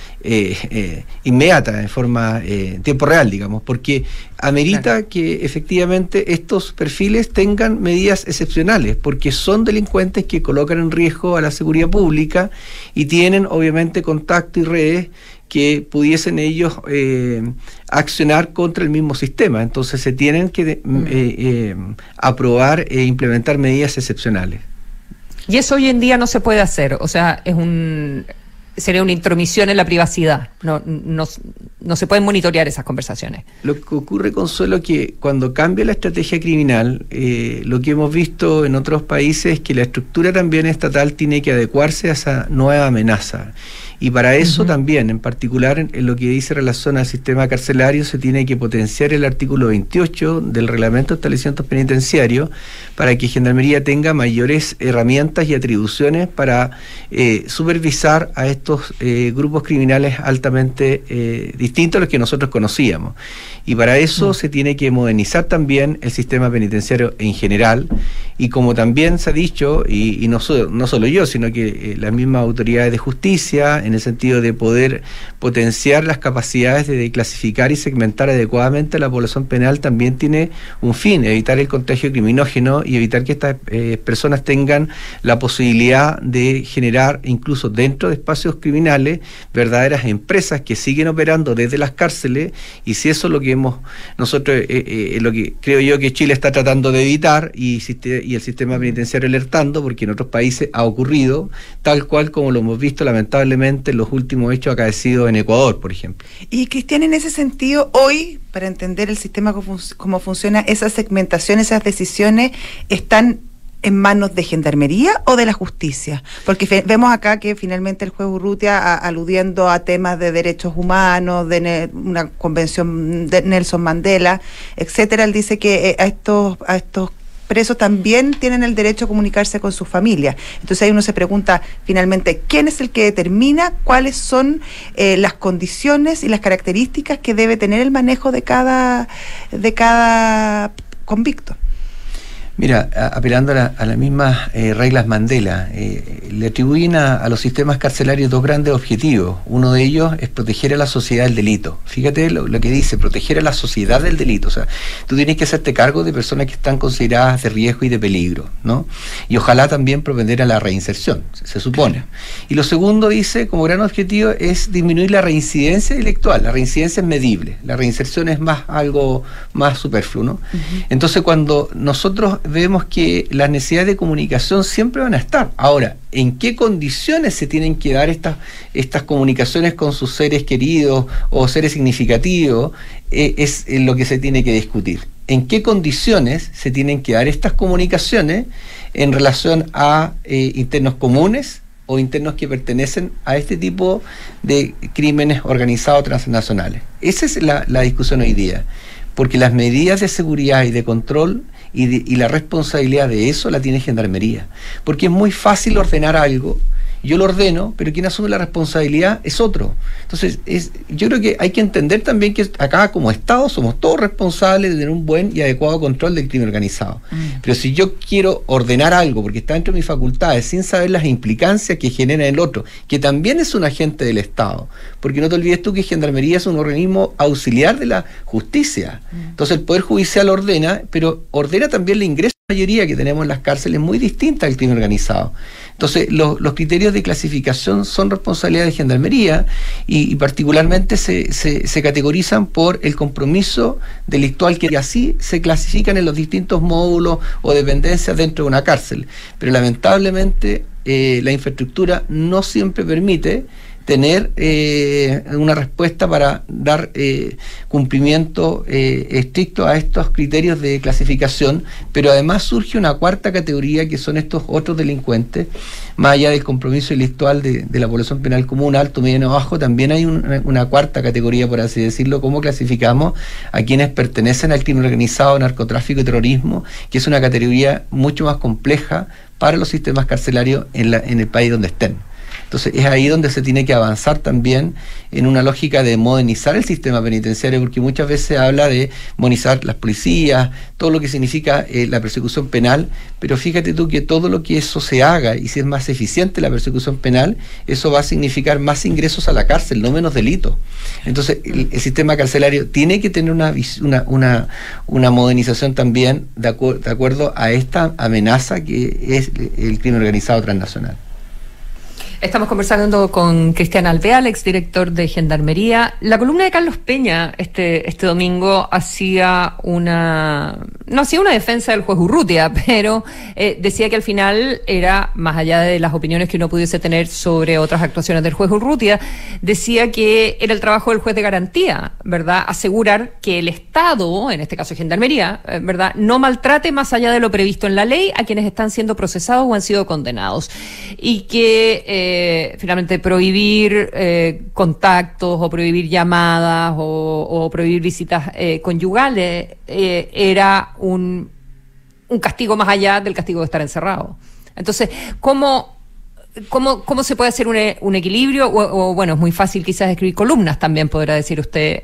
inmediata, en tiempo real, digamos, porque amerita que efectivamente estos perfiles tengan medidas excepcionales, porque son delincuentes que colocan en riesgo a la seguridad pública y tienen obviamente contacto y redes que pudiesen ellos accionar contra el mismo sistema. Entonces se tienen que aprobar e implementar medidas excepcionales. Y eso hoy en día no se puede hacer, o sea, sería una intromisión en la privacidad, no se pueden monitorear esas conversaciones. Lo que ocurre, Consuelo, que cuando cambia la estrategia criminal, lo que hemos visto en otros países es que la estructura también estatal tiene que adecuarse a esa nueva amenaza. Y para eso también, en particular en lo que dice relación al sistema carcelario, se tiene que potenciar el artículo 28 del Reglamento de Establecimientos Penitenciarios para que Gendarmería tenga mayores herramientas y atribuciones para supervisar a estos grupos criminales altamente distintos a los que nosotros conocíamos. Y para eso se tiene que modernizar también el sistema penitenciario en general. Y como también se ha dicho, y no solo yo, sino que las mismas autoridades de justicia, en el sentido de poder potenciar las capacidades de clasificar y segmentar adecuadamente a la población penal, también tiene un fin: evitar el contagio criminógeno y evitar que estas personas tengan la posibilidad de generar, incluso dentro de espacios criminales, verdaderas empresas que siguen operando desde las cárceles. Y si eso es lo que nosotros, lo que creo yo que Chile está tratando de evitar, y el sistema penitenciario alertando, porque en otros países ha ocurrido, tal cual como lo hemos visto lamentablemente en los últimos hechos acaecidos en Ecuador, por ejemplo. Y Cristian, en ese sentido, hoy, para entender el sistema cómo funciona, esa segmentación, esas decisiones, ¿están en manos de Gendarmería o de la justicia? Porque vemos acá que finalmente el juez Urrutia, aludiendo a temas de derechos humanos, de una convención de Nelson Mandela, etcétera, él dice que a estos presos también tienen el derecho a comunicarse con sus familias. Entonces ahí uno se pregunta finalmente quién es el que determina cuáles son las condiciones y las características que debe tener el manejo de cada convicto. Mira, apelando a las mismas reglas Mandela, le atribuyen a los sistemas carcelarios dos grandes objetivos. Uno de ellos es proteger a la sociedad del delito. Fíjate lo que dice: proteger a la sociedad del delito. O sea, tú tienes que hacerte cargo de personas que están consideradas de riesgo y de peligro, ¿no? Y ojalá también propender a la reinserción, se supone. Y lo segundo, dice, como gran objetivo, es disminuir la reincidencia delictual. La reincidencia es medible, la reinserción es algo más superfluo, ¿no? Uh-huh. Entonces, cuando nosotros vemos que las necesidades de comunicación siempre van a estar. Ahora, ¿en qué condiciones se tienen que dar estas comunicaciones con sus seres queridos o seres significativos? Es lo que se tiene que discutir. ¿En qué condiciones se tienen que dar estas comunicaciones en relación a internos comunes o internos que pertenecen a este tipo de crímenes organizados transnacionales? Esa es la discusión hoy día, porque las medidas de seguridad y de control y la responsabilidad de eso la tiene Gendarmería, porque es muy fácil ordenar algo. Yo lo ordeno, pero quien asume la responsabilidad es otro. Entonces, yo creo que hay que entender también que acá como Estado somos todos responsables de tener un buen y adecuado control del crimen organizado. Pero si yo quiero ordenar algo porque está dentro de mis facultades sin saber las implicancias que genera el otro, que también es un agente del Estado, porque no te olvides tú que Gendarmería es un organismo auxiliar de la justicia. Entonces el Poder Judicial ordena, pero ordena también el ingreso de la mayoría que tenemos en las cárceles, muy distinta al crimen organizado. Entonces, los criterios de clasificación son responsabilidad de Gendarmería y particularmente se categorizan por el compromiso delictual que así se clasifican en los distintos módulos o dependencias dentro de una cárcel. Pero lamentablemente la infraestructura no siempre permite tener una respuesta para dar cumplimiento estricto a estos criterios de clasificación, pero además surge una cuarta categoría que son estos otros delincuentes. Más allá del compromiso delictual de la población penal común, alto, mediano, bajo, también hay una cuarta categoría, por así decirlo, cómo clasificamos a quienes pertenecen al crimen organizado, narcotráfico y terrorismo, que es una categoría mucho más compleja para los sistemas carcelarios en el país donde estén. Entonces es ahí donde se tiene que avanzar también en una lógica de modernizar el sistema penitenciario, porque muchas veces se habla de modernizar las policías, todo lo que significa la persecución penal, pero fíjate tú que todo lo que eso se haga, y si es más eficiente la persecución penal, eso va a significar más ingresos a la cárcel, no menos delitos. Entonces el sistema carcelario tiene que tener una modernización también de acuerdo a esta amenaza que es el crimen organizado transnacional. Estamos conversando con Cristian Alvear, exdirector de Gendarmería. La columna de Carlos Peña este domingo hacía una defensa del juez Urrutia, pero decía que al final era, más allá de las opiniones que uno pudiese tener sobre otras actuaciones del juez Urrutia, decía que era el trabajo del juez de garantía, ¿verdad? Asegurar que el Estado, en este caso Gendarmería, ¿verdad?, no maltrate más allá de lo previsto en la ley a quienes están siendo procesados o han sido condenados. Y que finalmente prohibir contactos o prohibir llamadas o prohibir visitas conyugales era un castigo más allá del castigo de estar encerrado. Entonces, ¿cómo se puede hacer un equilibrio? O bueno, es muy fácil quizás escribir columnas, también podrá decir usted,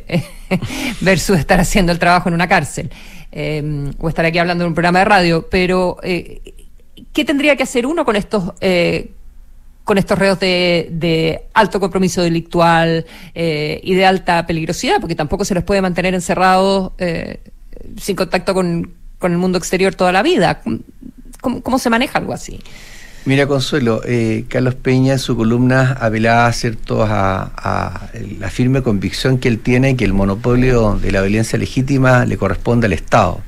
versus estar haciendo el trabajo en una cárcel, o estar aquí hablando en un programa de radio, pero ¿qué tendría que hacer uno con estos con estos reos de alto compromiso delictual y de alta peligrosidad, porque tampoco se les puede mantener encerrados sin contacto con el mundo exterior toda la vida. ¿Cómo se maneja algo así? Mira, Consuelo, Carlos Peña en su columna apelaba, ¿cierto?, a la firme convicción que él tiene que el monopolio de la violencia legítima le corresponde al Estado.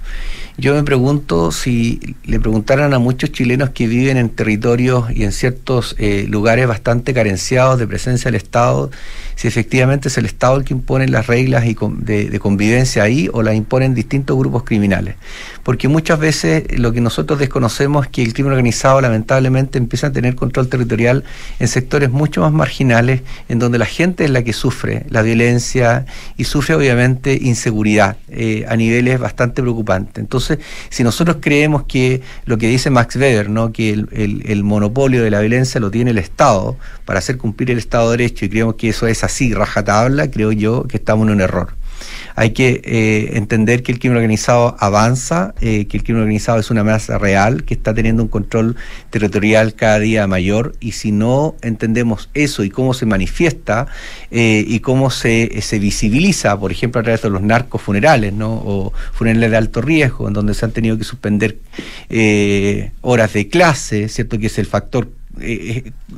Yo me pregunto si le preguntaran a muchos chilenos que viven en territorios y en ciertos lugares bastante carenciados de presencia del Estado, si efectivamente es el Estado el que impone las reglas de convivencia ahí o las imponen distintos grupos criminales. Porque muchas veces lo que nosotros desconocemos es que el crimen organizado lamentablemente empieza a tener control territorial en sectores mucho más marginales, en donde la gente es la que sufre la violencia y sufre obviamente inseguridad a niveles bastante preocupantes. Entonces, si nosotros creemos que lo que dice Max Weber, ¿no?, que el monopolio de la violencia lo tiene el Estado para hacer cumplir el Estado de Derecho, y creemos que eso es así, rajatabla, creo yo que estamos en un error. Hay que entender que el crimen organizado avanza, que el crimen organizado es una amenaza real, que está teniendo un control territorial cada día mayor, y si no entendemos eso y cómo se manifiesta y cómo se visibiliza, por ejemplo, a través de los narcofunerales, ¿no?, o funerales de alto riesgo, en donde se han tenido que suspender horas de clase, ¿cierto?, que es el factor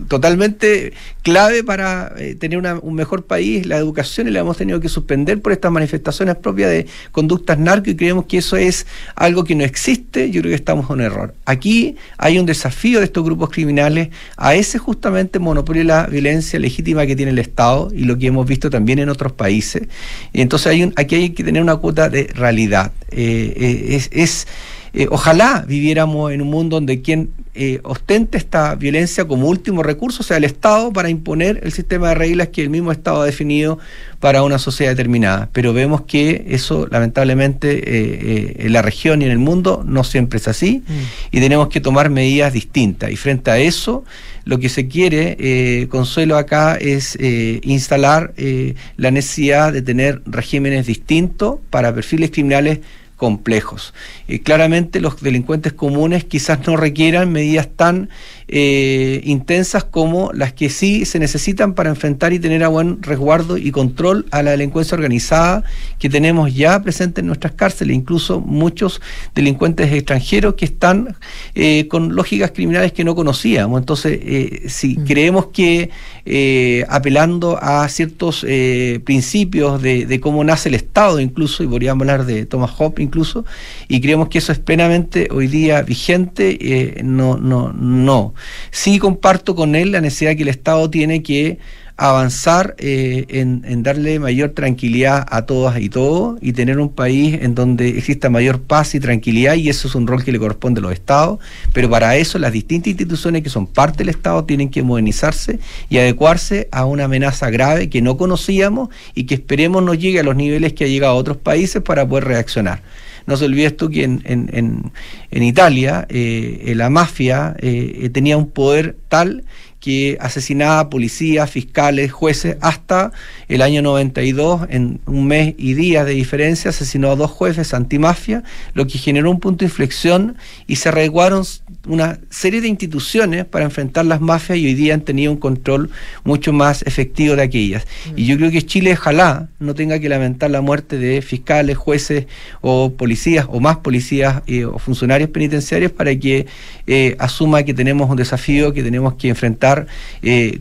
totalmente clave para tener un mejor país, la educación, y la hemos tenido que suspender por estas manifestaciones propias de conductas narco, y creemos que eso es algo que no existe. Yo creo que estamos en un error. Aquí hay un desafío de estos grupos criminales a ese justamente monopolio de la violencia legítima que tiene el Estado, y lo que hemos visto también en otros países. Y entonces aquí hay que tener una cuota de realidad. Ojalá viviéramos en un mundo donde quien ostente esta violencia como último recurso sea el Estado para imponer el sistema de reglas que el mismo Estado ha definido para una sociedad determinada. Pero vemos que eso lamentablemente en la región y en el mundo no siempre es así, y tenemos que tomar medidas distintas. Y frente a eso, lo que se quiere, Consuelo, acá es instalar la necesidad de tener regímenes distintos para perfiles criminales complejos. Claramente los delincuentes comunes quizás no requieran medidas tan intensas como las que sí se necesitan para enfrentar y tener a buen resguardo y control a la delincuencia organizada que tenemos ya presente en nuestras cárceles, incluso muchos delincuentes extranjeros que están con lógicas criminales que no conocíamos. Entonces, si creemos que apelando a ciertos principios de cómo nace el Estado, incluso, y podríamos hablar de Thomas Hobbes incluso, y creemos que eso es plenamente hoy día vigente, no. Sí comparto con él la necesidad que el Estado tiene que avanzar en darle mayor tranquilidad a todas y todos, y tener un país en donde exista mayor paz y tranquilidad, y eso es un rol que le corresponde a los Estados. Pero para eso las distintas instituciones que son parte del Estado tienen que modernizarse y adecuarse a una amenaza grave que no conocíamos y que esperemos no llegue a los niveles que ha llegado a otros países para poder reaccionar. No se olvides tú que en Italia la mafia tenía un poder tal que asesinaba policías, fiscales, jueces. Hasta el año 92, en un mes y días de diferencia, asesinó a 2 jueces antimafia, lo que generó un punto de inflexión, y se readecuaron una serie de instituciones para enfrentar las mafias, y hoy día han tenido un control mucho más efectivo de aquellas. Y yo creo que Chile, ojalá, no tenga que lamentar la muerte de fiscales, jueces o policías, o más policías o funcionarios penitenciarios, para que asuma que tenemos un desafío que tenemos que enfrentar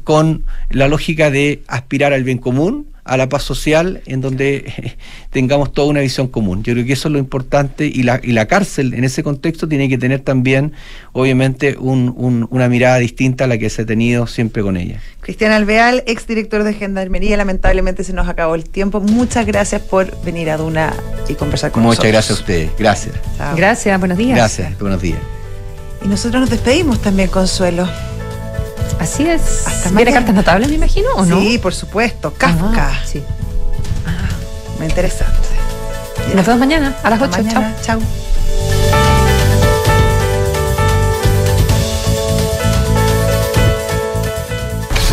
con la lógica de aspirar al bien común, a la paz social, en donde tengamos toda una visión común. Yo creo que eso es lo importante, y la cárcel en ese contexto tiene que tener también, obviamente, una mirada distinta a la que se ha tenido siempre con ella. Cristian Alvear, exdirector de Gendarmería, lamentablemente se nos acabó el tiempo. Muchas gracias por venir a Duna y conversar con nosotros. Muchas gracias a ustedes. Gracias. Chao. Gracias, buenos días. Gracias, buenos días. Y nosotros nos despedimos también, Consuelo. Así es. Hasta ¿Viene Cartas Notables, me imagino, o no? Sí, por supuesto. Kafka. Sí. Muy interesante. Nos vemos mañana a las 8. Chao.